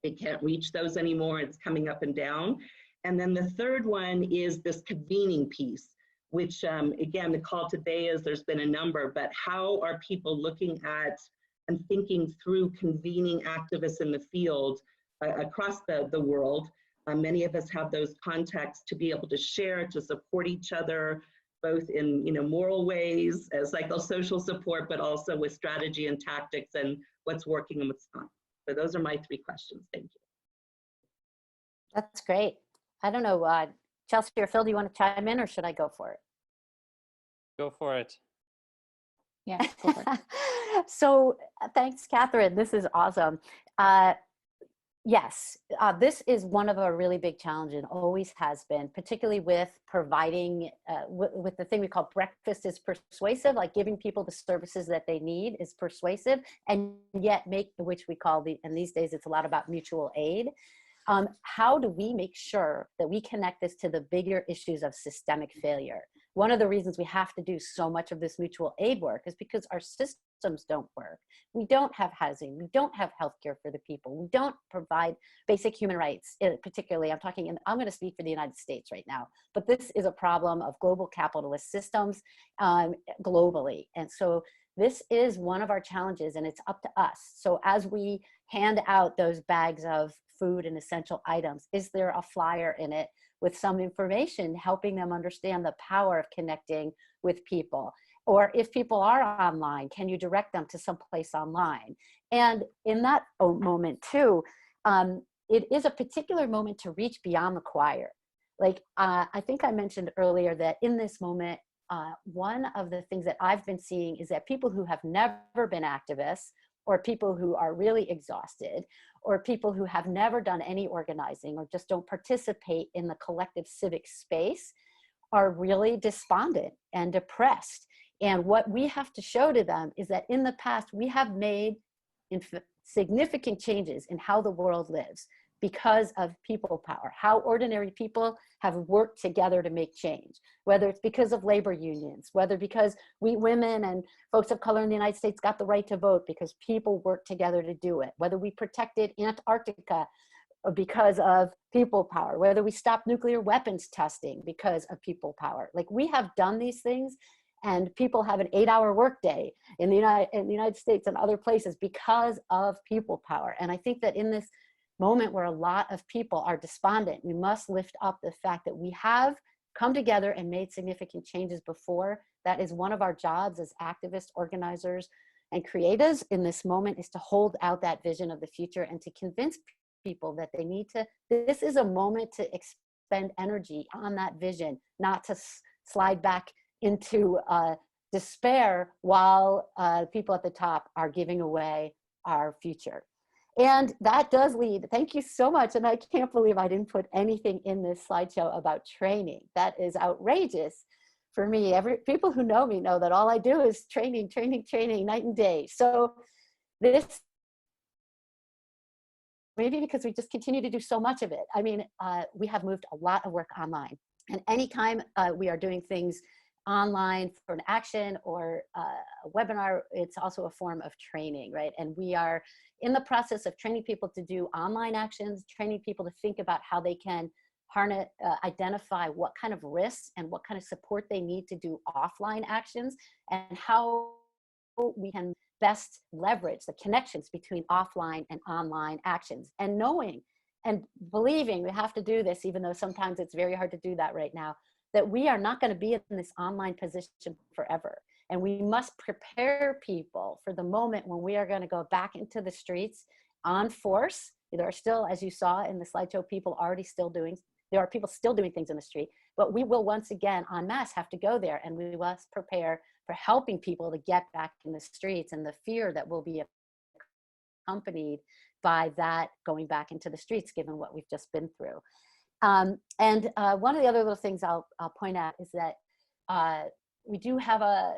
They can't reach those anymore. It's coming up and down. And then the third one is this convening piece, which again, the call today is there's been a number, but how are people looking at and thinking through convening activists in the field across the world? Many of us have those contacts to be able to share, to support each other, both in moral ways, as psychosocial support, but also with strategy and tactics and what's working and what's not. So those are my 3 questions. Thank you. That's great. I don't know, Chelsea or Phil, do you want to chime in or should I go for it? Go for it. Yeah, go for it. So thanks, Katherine. This is awesome. Yes, this is one of our really big challenges, and always has been, particularly with providing, with the thing we call breakfast is persuasive, like giving people the services that they need is persuasive, and yet which we call and these days it's a lot about mutual aid. How do we make sure that we connect this to the bigger issues of systemic failure? One of the reasons we have to do so much of this mutual aid work is because our systems don't work. We don't have housing. We don't have healthcare for the people. We don't provide basic human rights, particularly, I'm going to speak for the United States right now, but this is a problem of global capitalist systems globally. And so this is one of our challenges, and it's up to us. So as we hand out those bags of food and essential items, is there a flyer in it with some information helping them understand the power of connecting with people? Or if people are online, can you direct them to some place online? And in that moment too, it is a particular moment to reach beyond the choir. Like I think I mentioned earlier that in this moment, one of the things that I've been seeing is that people who have never been activists, or people who are really exhausted, or people who have never done any organizing or just don't participate in the collective civic space are really despondent and depressed. And what we have to show to them is that in the past, we have made significant changes in how the world lives because of people power, how ordinary people have worked together to make change, whether it's because of labor unions, whether because we women and folks of color in the United States got the right to vote because people worked together to do it, whether we protected Antarctica because of people power, whether we stopped nuclear weapons testing because of people power. Like, we have done these things, and people have an 8-hour workday in the United States and other places because of people power. And I think that in this moment where a lot of people are despondent, we must lift up the fact that we have come together and made significant changes before. That is one of our jobs as activists, organizers, and creators in this moment, is to hold out that vision of the future and to convince people that they need to, this is a moment to expend energy on that vision, not to slide back into despair while people at the top are giving away our future. And that does lead, thank you so much. And I can't believe I didn't put anything in this slideshow about training. That is outrageous for me. People who know me know that all I do is training, training, training, night and day. So this, maybe because we just continue to do so much of it. I mean, we have moved a lot of work online. And anytime we are doing things online for an action or a webinar, it's also a form of training, right? And we are in the process of training people to do online actions, training people to think about how they can harness, identify what kind of risks and what kind of support they need to do offline actions, and how we can best leverage the connections between offline and online actions. And knowing and believing we have to do this, even though sometimes it's very hard to do that right now, that we are not going to be in this online position forever. And we must prepare people for the moment when we are going to go back into the streets on force. There are still, as you saw in the slideshow, people already still doing, there are people still doing things in the street, but we will once again en masse have to go there, and we must prepare for helping people to get back in the streets, and the fear that will be accompanied by that going back into the streets, given what we've just been through. And one of the other little things I'll point out is that we do have a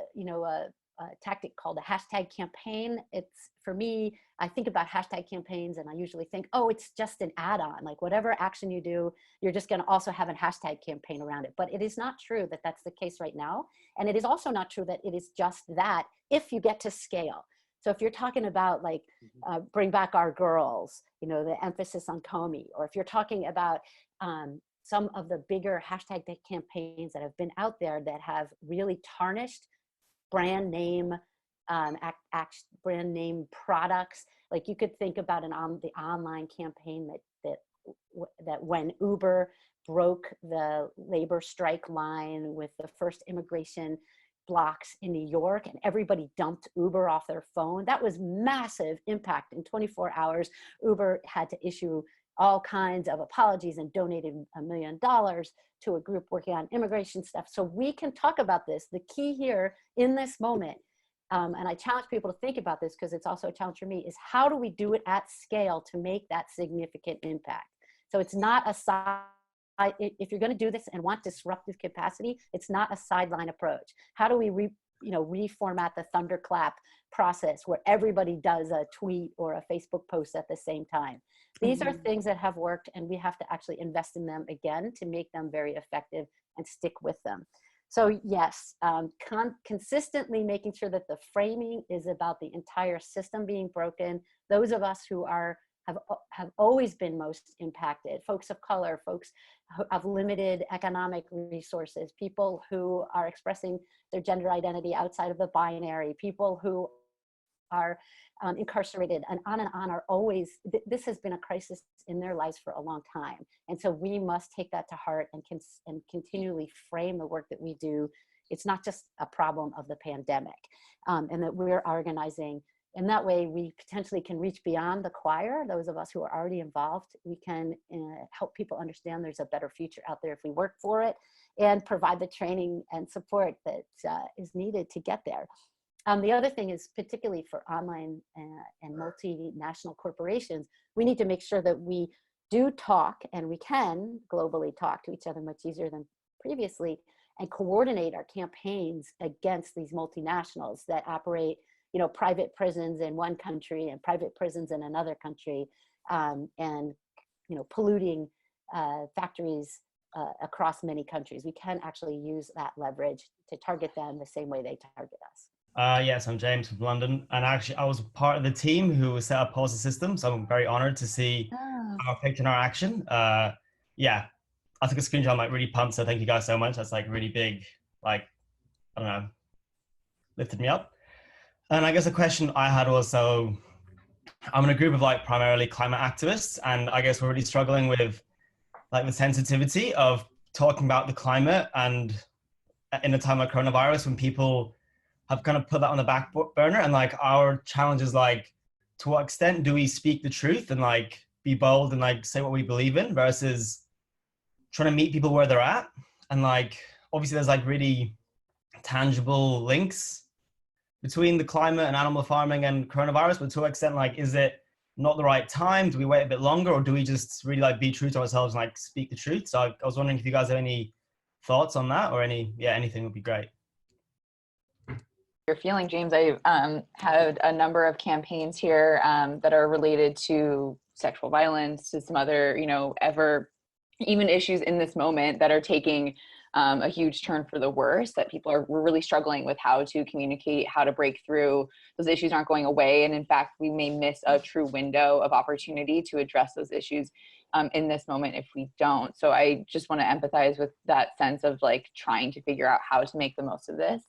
tactic called a hashtag campaign. It's, for me, I think about hashtag campaigns and I usually think, oh, it's just an add-on, like whatever action you do, you're just going to also have a hashtag campaign around it. But it is not true that that's the case right now. And it is also not true that it is just that if you get to scale. So if you're talking about like bring back our girls, the emphasis on Comey, or if you're talking about some of the bigger hashtag campaigns that have been out there that have really tarnished brand name, brand name products. Like you could think about the online campaign that when Uber broke the labor strike line with the first immigration blocks in New York and everybody dumped Uber off their phone. That was massive impact. In 24 hours, Uber had to issue all kinds of apologies and donated $1 million to a group working on immigration stuff. So we can talk about this. The key here in this moment, and I challenge people to think about this because it's also a challenge for me, is how do we do it at scale to make that significant impact? So it's not a side, if you're going to do this and want disruptive capacity, it's not a sideline approach. How do we reformat the thunderclap process where everybody does a tweet or a Facebook post at the same time? These are things that have worked, and we have to actually invest in them again to make them very effective and stick with them. So yes, consistently making sure that the framing is about the entire system being broken. Those of us who have always been most impacted, folks of color, folks who have limited economic resources, people who are expressing their gender identity outside of the binary, people who are incarcerated, and on are always, this has been a crisis in their lives for a long time. And so we must take that to heart and continually frame the work that we do. It's not just a problem of the pandemic, and that we're organizing. And that way we potentially can reach beyond the choir. Those of us who are already involved, we can help people understand there's a better future out there if we work for it, and provide the training and support that is needed to get there. The other thing is, particularly for online and multinational corporations, we need to make sure that we do talk, and we can globally talk to each other much easier than previously, and coordinate our campaigns against these multinationals that operate private prisons in one country and private prisons in another country, and polluting factories across many countries. We can actually use that leverage to target them the same way they target us. Yes, I'm James from London, and actually I was part of the team who set up Pulse's system, so I'm very honored to see our picture in our action. Yeah, I took a screenshot, I'm like really pumped, so thank you guys so much. That's like really big, like, I don't know, lifted me up. And I guess the question I had was, so I'm in a group of like primarily climate activists, and I guess we're really struggling with like the sensitivity of talking about the climate, and in a time like coronavirus when people have kind of put that on the back burner, and like our challenge is like, to what extent do we speak the truth and like be bold and like say what we believe in versus trying to meet people where they're at? And like, obviously there's like really tangible links between the climate and animal farming and coronavirus, but to what extent, like, is it not the right time? Do we wait a bit longer, or do we just really like be true to ourselves and like speak the truth? So I was wondering if you guys have any thoughts on that, or anything would be great. You're feeling, James. I've had a number of campaigns here that are related to sexual violence, to some other, even issues in this moment that are taking a huge turn for the worse, that we're really struggling with how to communicate, how to break through. Those issues aren't going away. And in fact, we may miss a true window of opportunity to address those issues in this moment if we don't. So I just want to empathize with that sense of like trying to figure out how to make the most of this.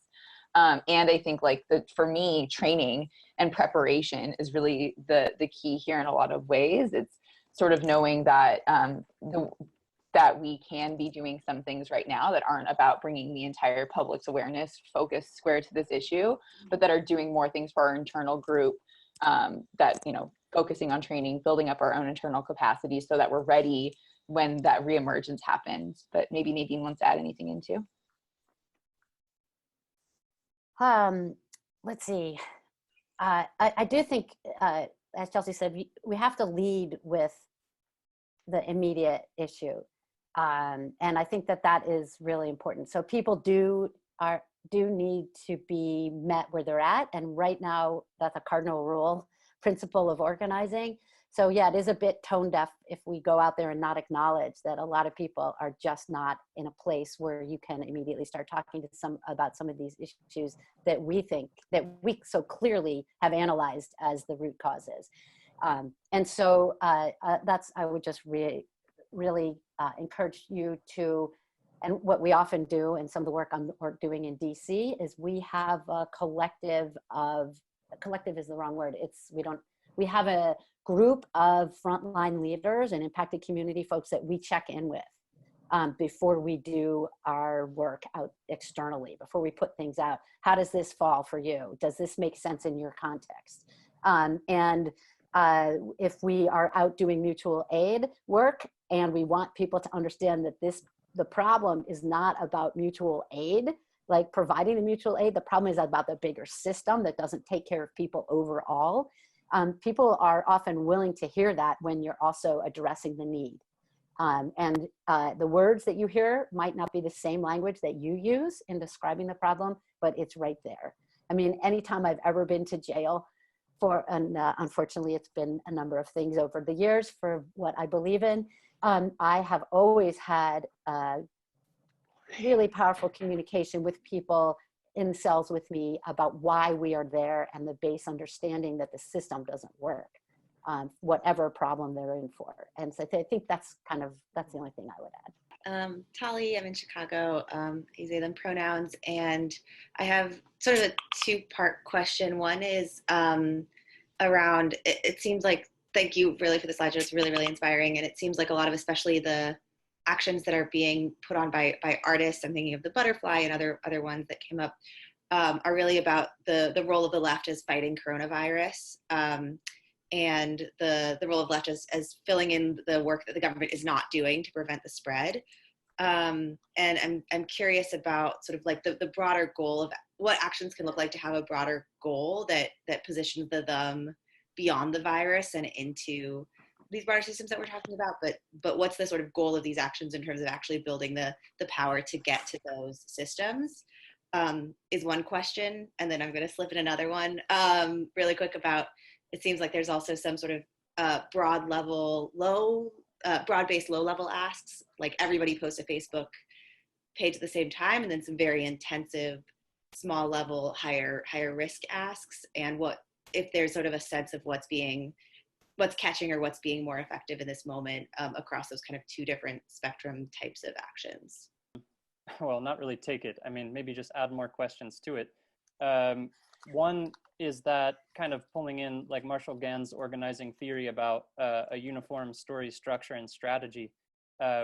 And I think like for me, training and preparation is really the key here in a lot of ways. It's sort of knowing that that we can be doing some things right now that aren't about bringing the entire public's awareness focus square to this issue, but that are doing more things for our internal group, that, focusing on training, building up our own internal capacity so that we're ready when that reemergence happens. But maybe Nadine wants to add anything into. Let's see. I do think, as Chelsea said, we have to lead with the immediate issue. And I think that that is really important. So people do need to be met where they're at. And right now, that's a cardinal rule, principle of organizing. So yeah, it is a bit tone deaf if we go out there and not acknowledge that a lot of people are just not in a place where you can immediately start talking to about some of these issues that we think, that we so clearly have analyzed as the root causes. And so that's, I would just really encourage you to, and what we often do, and some of the work we're doing in DC, is we have a collective is the wrong word. We have a group of frontline leaders and impacted community folks that we check in with before we do our work out externally, before we put things out. How does this fall for you? Does this make sense in your context? If we are out doing mutual aid work and we want people to understand that the problem is not about mutual aid, like providing the mutual aid, the problem is about the bigger system that doesn't take care of people overall. People are often willing to hear that when you're also addressing the need. The words that you hear might not be the same language that you use in describing the problem, but it's right there. I mean, anytime I've ever been to jail unfortunately, it's been a number of things over the years for what I believe in, I have always had really powerful communication with people in cells with me about why we are there and the base understanding that the system doesn't work, whatever problem they're in for. And so I think that's the only thing I would add. Tali, I'm in Chicago, use they, them pronouns, and I have sort of a two-part question. One is around, it seems like, thank you really for the slideshow, it's really, really inspiring, and it seems like a lot of, especially the actions that are being put on by artists, I'm thinking of the butterfly and other ones that came up, are really about the role of the left as fighting coronavirus, and the role of left as filling in the work that the government is not doing to prevent the spread. And I'm curious about sort of like the broader goal of what actions can look like to have a broader goal that positions them beyond the virus and into these broader systems that we're talking about, but what's the sort of goal of these actions in terms of actually building the power to get to those systems, is one question. And then I'm going to slip in another one really quick about, it seems like there's also some sort of broad-based low-level asks, like everybody posts a Facebook page at the same time, and then some very intensive small-level, higher risk asks, and what if there's sort of a sense of what's catching or what's being more effective in this moment across those kind of two different spectrum types of actions. Well, not really take it. I mean, maybe just add more questions to it. One is that kind of pulling in like Marshall Gann's organizing theory about a uniform story structure and strategy.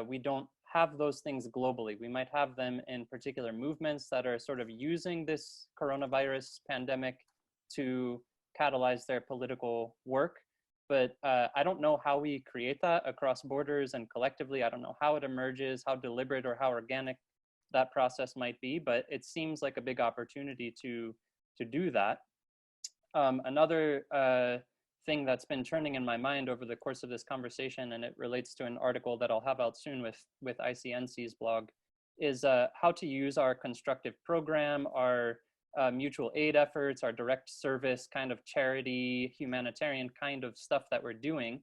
We don't have those things globally. We might have them in particular movements that are sort of using this coronavirus pandemic to catalyze their political work. But I don't know how we create that across borders and collectively. I don't know how it emerges, how deliberate or how organic that process might be, but it seems like a big opportunity to do that. Another thing that's been churning in my mind over the course of this conversation, and it relates to an article that I'll have out soon with ICNC's blog, is how to use our constructive program, our mutual aid efforts, our direct service kind of charity, humanitarian kind of stuff that we're doing,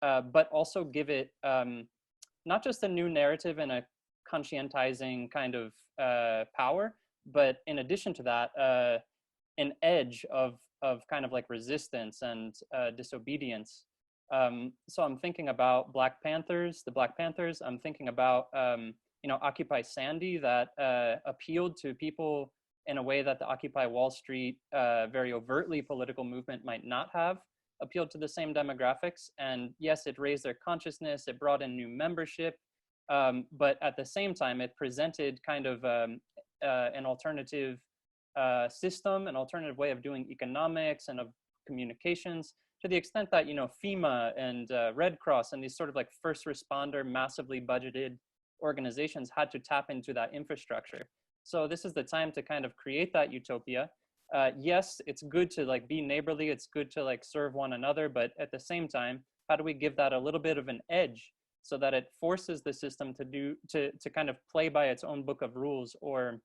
but also give it not just a new narrative and a conscientizing kind of power, but in addition to that, an edge of kind of like resistance and disobedience. So I'm thinking about the Black Panthers. I'm thinking about, Occupy Sandy, that appealed to people in a way that the Occupy Wall Street very overtly political movement might not have appealed to the same demographics. And yes, it raised their consciousness, it brought in new membership, but at the same time, it presented kind of an alternative system, an alternative way of doing economics and of communications, to the extent that, FEMA and Red Cross and these sort of like first responder, massively budgeted organizations had to tap into that infrastructure. So this is the time to kind of create that utopia, yes, it's good to like be neighborly, it's good to like serve one another, but at the same time, how do we give that a little bit of an edge so that it forces the system to kind of play by its own book of rules? Or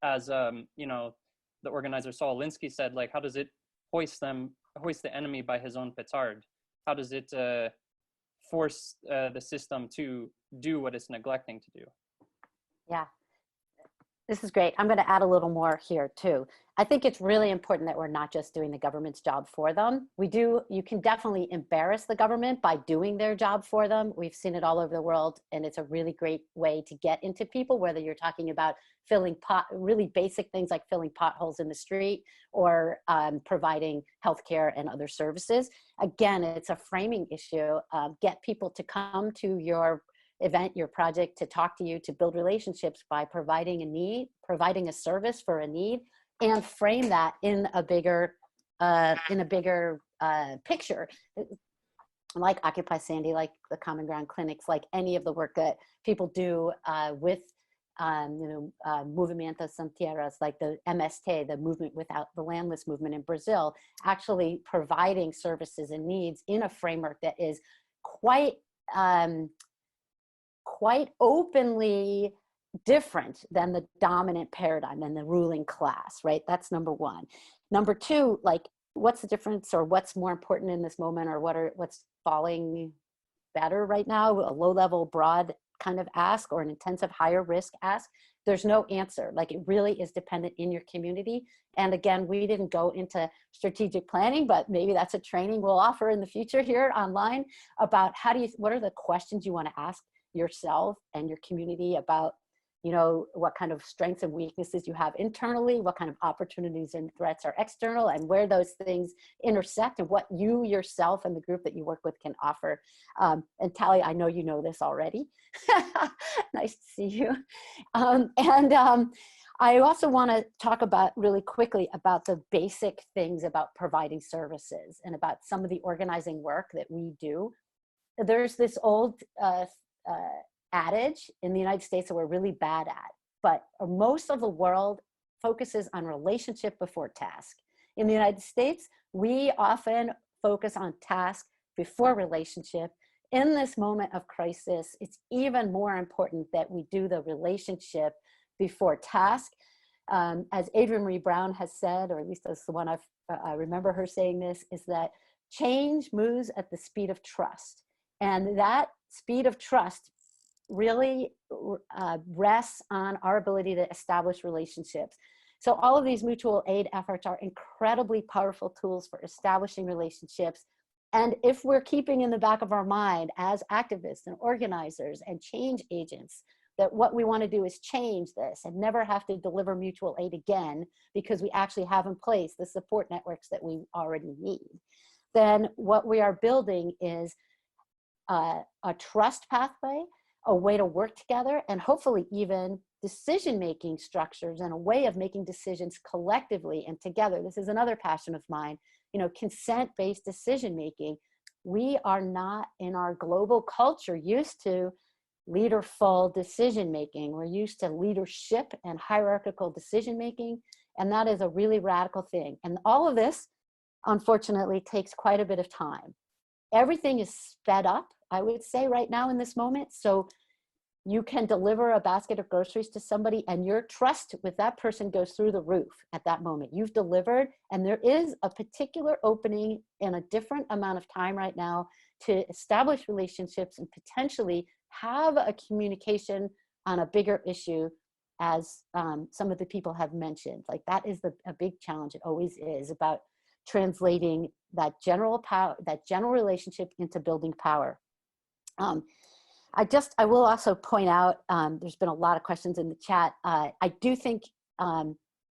as you know, the organizer Saul Alinsky said, like, how does it hoist the enemy by his own petard? How does it force the system to do what it's neglecting to do? Yeah, this is great. I'm going to add a little more here too. I think it's really important that we're not just doing the government's job for them. You can definitely embarrass the government by doing their job for them. We've seen it all over the world, and it's a really great way to get into people, whether you're talking about really basic things like filling potholes in the street, or providing healthcare and other services. Again, it's a framing issue. Get people to come to your event, your project, to talk to you, to build relationships by providing a need, providing a service for a need, and frame that in a bigger picture, like Occupy Sandy, like the Common Ground clinics, like any of the work that people do with Movimento Sem Tierras, like the MST, the movement without the landless movement in Brazil, actually providing services and needs in a framework that is quite openly different than the dominant paradigm and the ruling class, right? That's number one. Number two, like, what's the difference, or what's more important in this moment, or what's falling better right now? A low-level, broad kind of ask, or an intensive, higher risk ask? There's no answer. Like, it really is dependent in your community. And again, we didn't go into strategic planning, but maybe that's a training we'll offer in the future here online about what are the questions you want to ask yourself and your community about, what kind of strengths and weaknesses you have internally, what kind of opportunities and threats are external, and where those things intersect, and what you yourself and the group that you work with can offer. And Tali, I know you know this already. Nice to see you. I also want to talk about really quickly about the basic things about providing services and about some of the organizing work that we do. There's this old adage in the United States that we're really bad at, but most of the world focuses on relationship before task. In the United States, we often focus on task before relationship. In this moment of crisis, it's even more important that we do the relationship before task. As Adrienne Maree Brown has said, or at least that's the one I remember her saying this, is that change moves at the speed of trust. And that speed of trust really rests on our ability to establish relationships. So all of these mutual aid efforts are incredibly powerful tools for establishing relationships. And if we're keeping in the back of our mind as activists and organizers and change agents that what we want to do is change this and never have to deliver mutual aid again because we actually have in place the support networks that we already need, then what we are building is a trust pathway, a way to work together, and hopefully even decision-making structures and a way of making decisions collectively and together. This is another passion of mine, consent-based decision-making. We are not in our global culture used to leaderful decision-making. We're used to leadership and hierarchical decision-making, and that is a really radical thing. And all of this, unfortunately, takes quite a bit of time. Everything is sped up, I would say, right now in this moment. So you can deliver a basket of groceries to somebody and your trust with that person goes through the roof at that moment. You've delivered, and there is a particular opening in a different amount of time right now to establish relationships and potentially have a communication on a bigger issue, as some of the people have mentioned. Like, that is a big challenge. It always is about translating that general power, that general relationship into building power. I will also point out, there's been a lot of questions in the chat. I do think, I'm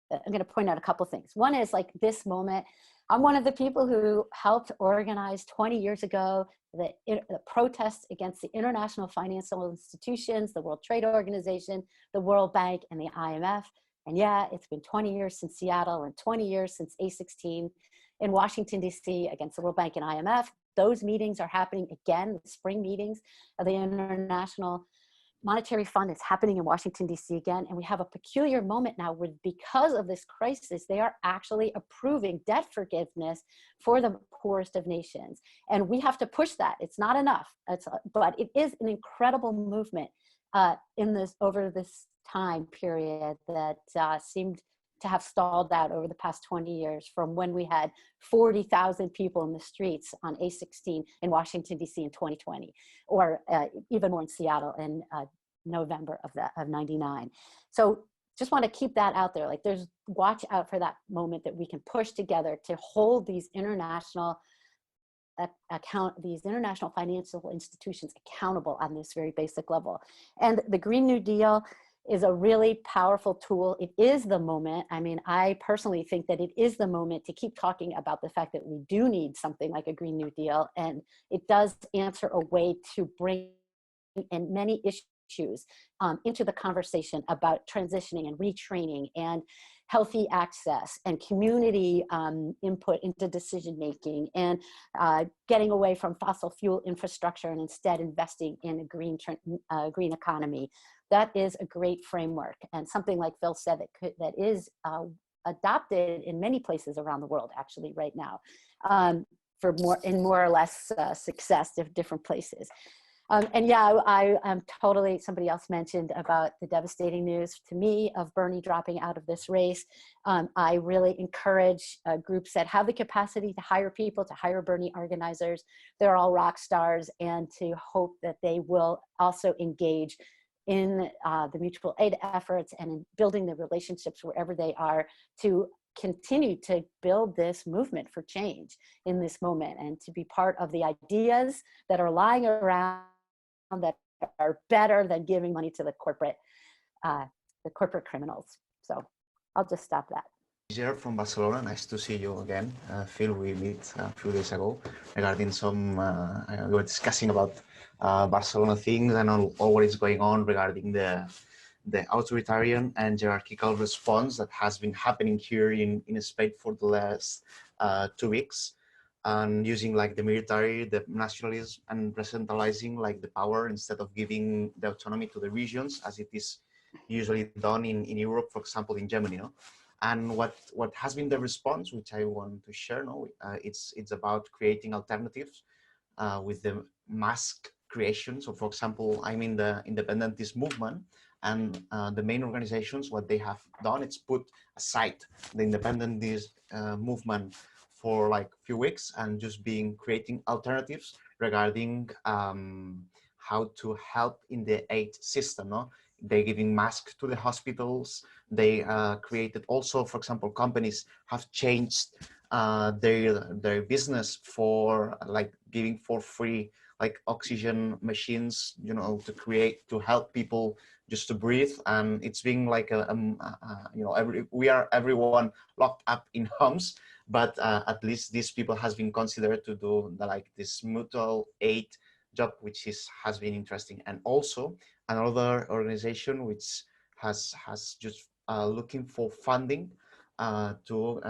going to point out a couple things. One is, like, this moment, I'm one of the people who helped organize 20 years ago the protests against the international financial institutions, the World Trade Organization, the World Bank, and the IMF. And yeah, it's been 20 years since Seattle and 20 years since A16 in Washington, D.C. against the World Bank and IMF. Those meetings are happening again, the spring meetings of the International monetary fund that's happening in Washington, D.C. again. And we have a peculiar moment now where, because of this crisis, they are actually approving debt forgiveness for the poorest of nations. And we have to push that. It's not enough, but it is an incredible movement over this time period that seemed to have stalled out over the past 20 years, from when we had 40,000 people in the streets on A16 in Washington, D.C. in 2020, or even more in Seattle in November of 99. So just want to keep that out there. Like, watch out for that moment that we can push together to hold these international financial institutions accountable on this very basic level. And the Green New Deal is a really powerful tool. It is the moment. I mean, I personally think that it is the moment to keep talking about the fact that we do need something like a Green New Deal. And it does answer a way to bring in many issues into the conversation about transitioning and retraining and healthy access and community input into decision making, and getting away from fossil fuel infrastructure and instead investing in a green economy. That is a great framework, and something like Phil said that is adopted in many places around the world actually right now, for more or less success of different places. And yeah, I am totally, somebody else mentioned about the devastating news to me of Bernie dropping out of this race. I really encourage groups that have the capacity to hire people, to hire Bernie organizers. They're all rock stars, and to hope that they will also engage in the mutual aid efforts and in building the relationships wherever they are, to continue to build this movement for change in this moment, and to be part of the ideas that are lying around that are better than giving money to the corporate criminals. So I'll just stop that. Ger from Barcelona, nice to see you again. Phil, we met a few days ago regarding some, we were discussing about Barcelona things and all what is going on regarding the authoritarian and hierarchical response that has been happening here in Spain for the last 2 weeks, and using like the military, the nationalism, and decentralizing like the power instead of giving the autonomy to the regions, as it is usually done in Europe, for example, in Germany. No? And what has been the response, which I want to share now, it's about creating alternatives with the mass creation. So for example, I'm in the independentist movement, and the main organizations, what they have done, it's put aside the independentist movement for like a few weeks and just creating alternatives regarding how to help in the aid system. No? They're giving masks to the hospitals. They created also, for example, companies have changed their business for like giving for free like oxygen machines, you know, to help people just to breathe. And it's being like you know, everyone locked up in homes, but at least these people has been considered to do like this mutual aid job, which has been interesting. And also another organization which has just looking for funding to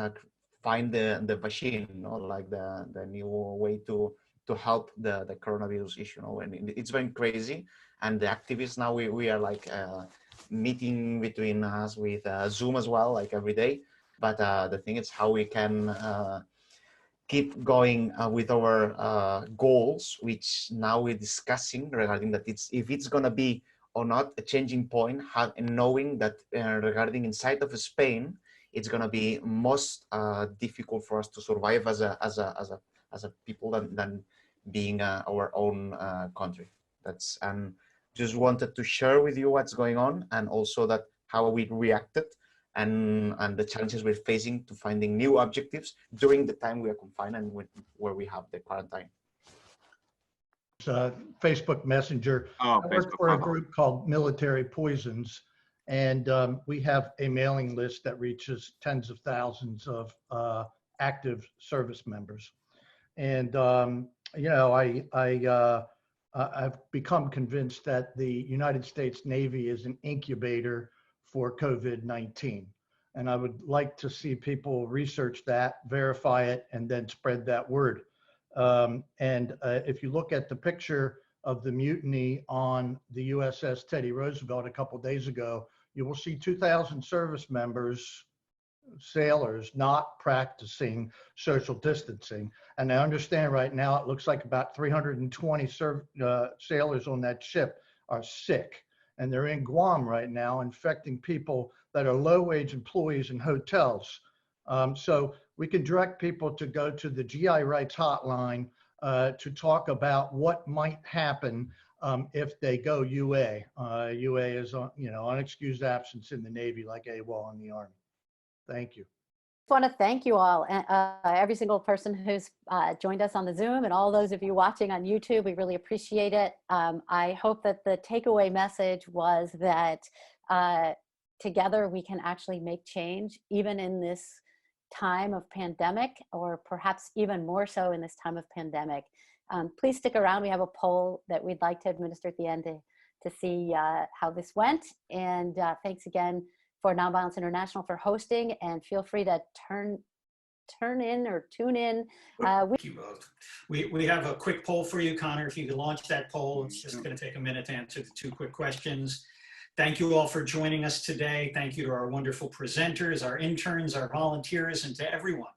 find the machine, you know, like the new way to help the coronavirus issue. You know, and it's been crazy. And the activists now we are like meeting between us with Zoom as well, like every day. But the thing is how we can keep going with our goals, which now we're discussing regarding that if it's going to be or not a changing point, and knowing that regarding inside of Spain, it's going to be most difficult for us to survive as a people than being our own country. That's, and just wanted to share with you what's going on, and also that how we reacted and the challenges we're facing to finding new objectives during the time we are confined and where we have the quarantine. Facebook Messenger. I work for a group called Military Poisons, and we have a mailing list that reaches tens of thousands of active service members. And you know, I've become convinced that the United States Navy is an incubator for COVID-19. And I would like to see people research that, verify it, and then spread that word. And if you look at the picture of the mutiny on the USS Teddy Roosevelt a couple days ago, you will see 2,000 service members, sailors, not practicing social distancing. And I understand right now it looks like about 320 sailors on that ship are sick. And they're in Guam right now, infecting people that are low-wage employees in hotels. So we can direct people to go to the GI Rights Hotline to talk about what might happen if they go UA. UA is, unexcused absence in the Navy, like AWOL in the Army. Thank you. I want to thank you all, every single person who's joined us on the Zoom, and all those of you watching on YouTube. We really appreciate it. I hope that the takeaway message was that together we can actually make change, even in this time of pandemic, or perhaps even more so in this time of pandemic. Please stick around. We have a poll that we'd like to administer at the end to see how this went. And thanks again for Nonviolence International for hosting, and feel free to tune in. Thank you both. We have a quick poll for you, Connor. If you could launch that poll, it's just going to take a minute to answer the 2 quick questions. Thank you all for joining us today. Thank you to our wonderful presenters, our interns, our volunteers, and to everyone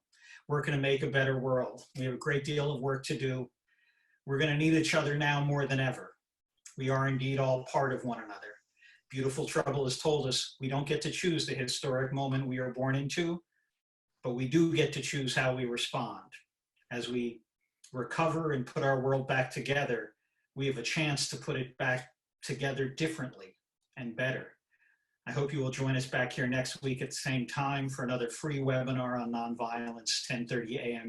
working to make a better world. We have a great deal of work to do. We're going to need each other now more than ever. We are indeed all part of one another. Beautiful Trouble has told us we don't get to choose the historic moment we are born into, but we do get to choose how we respond. As we recover and put our world back together, we have a chance to put it back together differently and better. I hope you will join us back here next week at the same time for another free webinar on nonviolence, 10:30 a.m.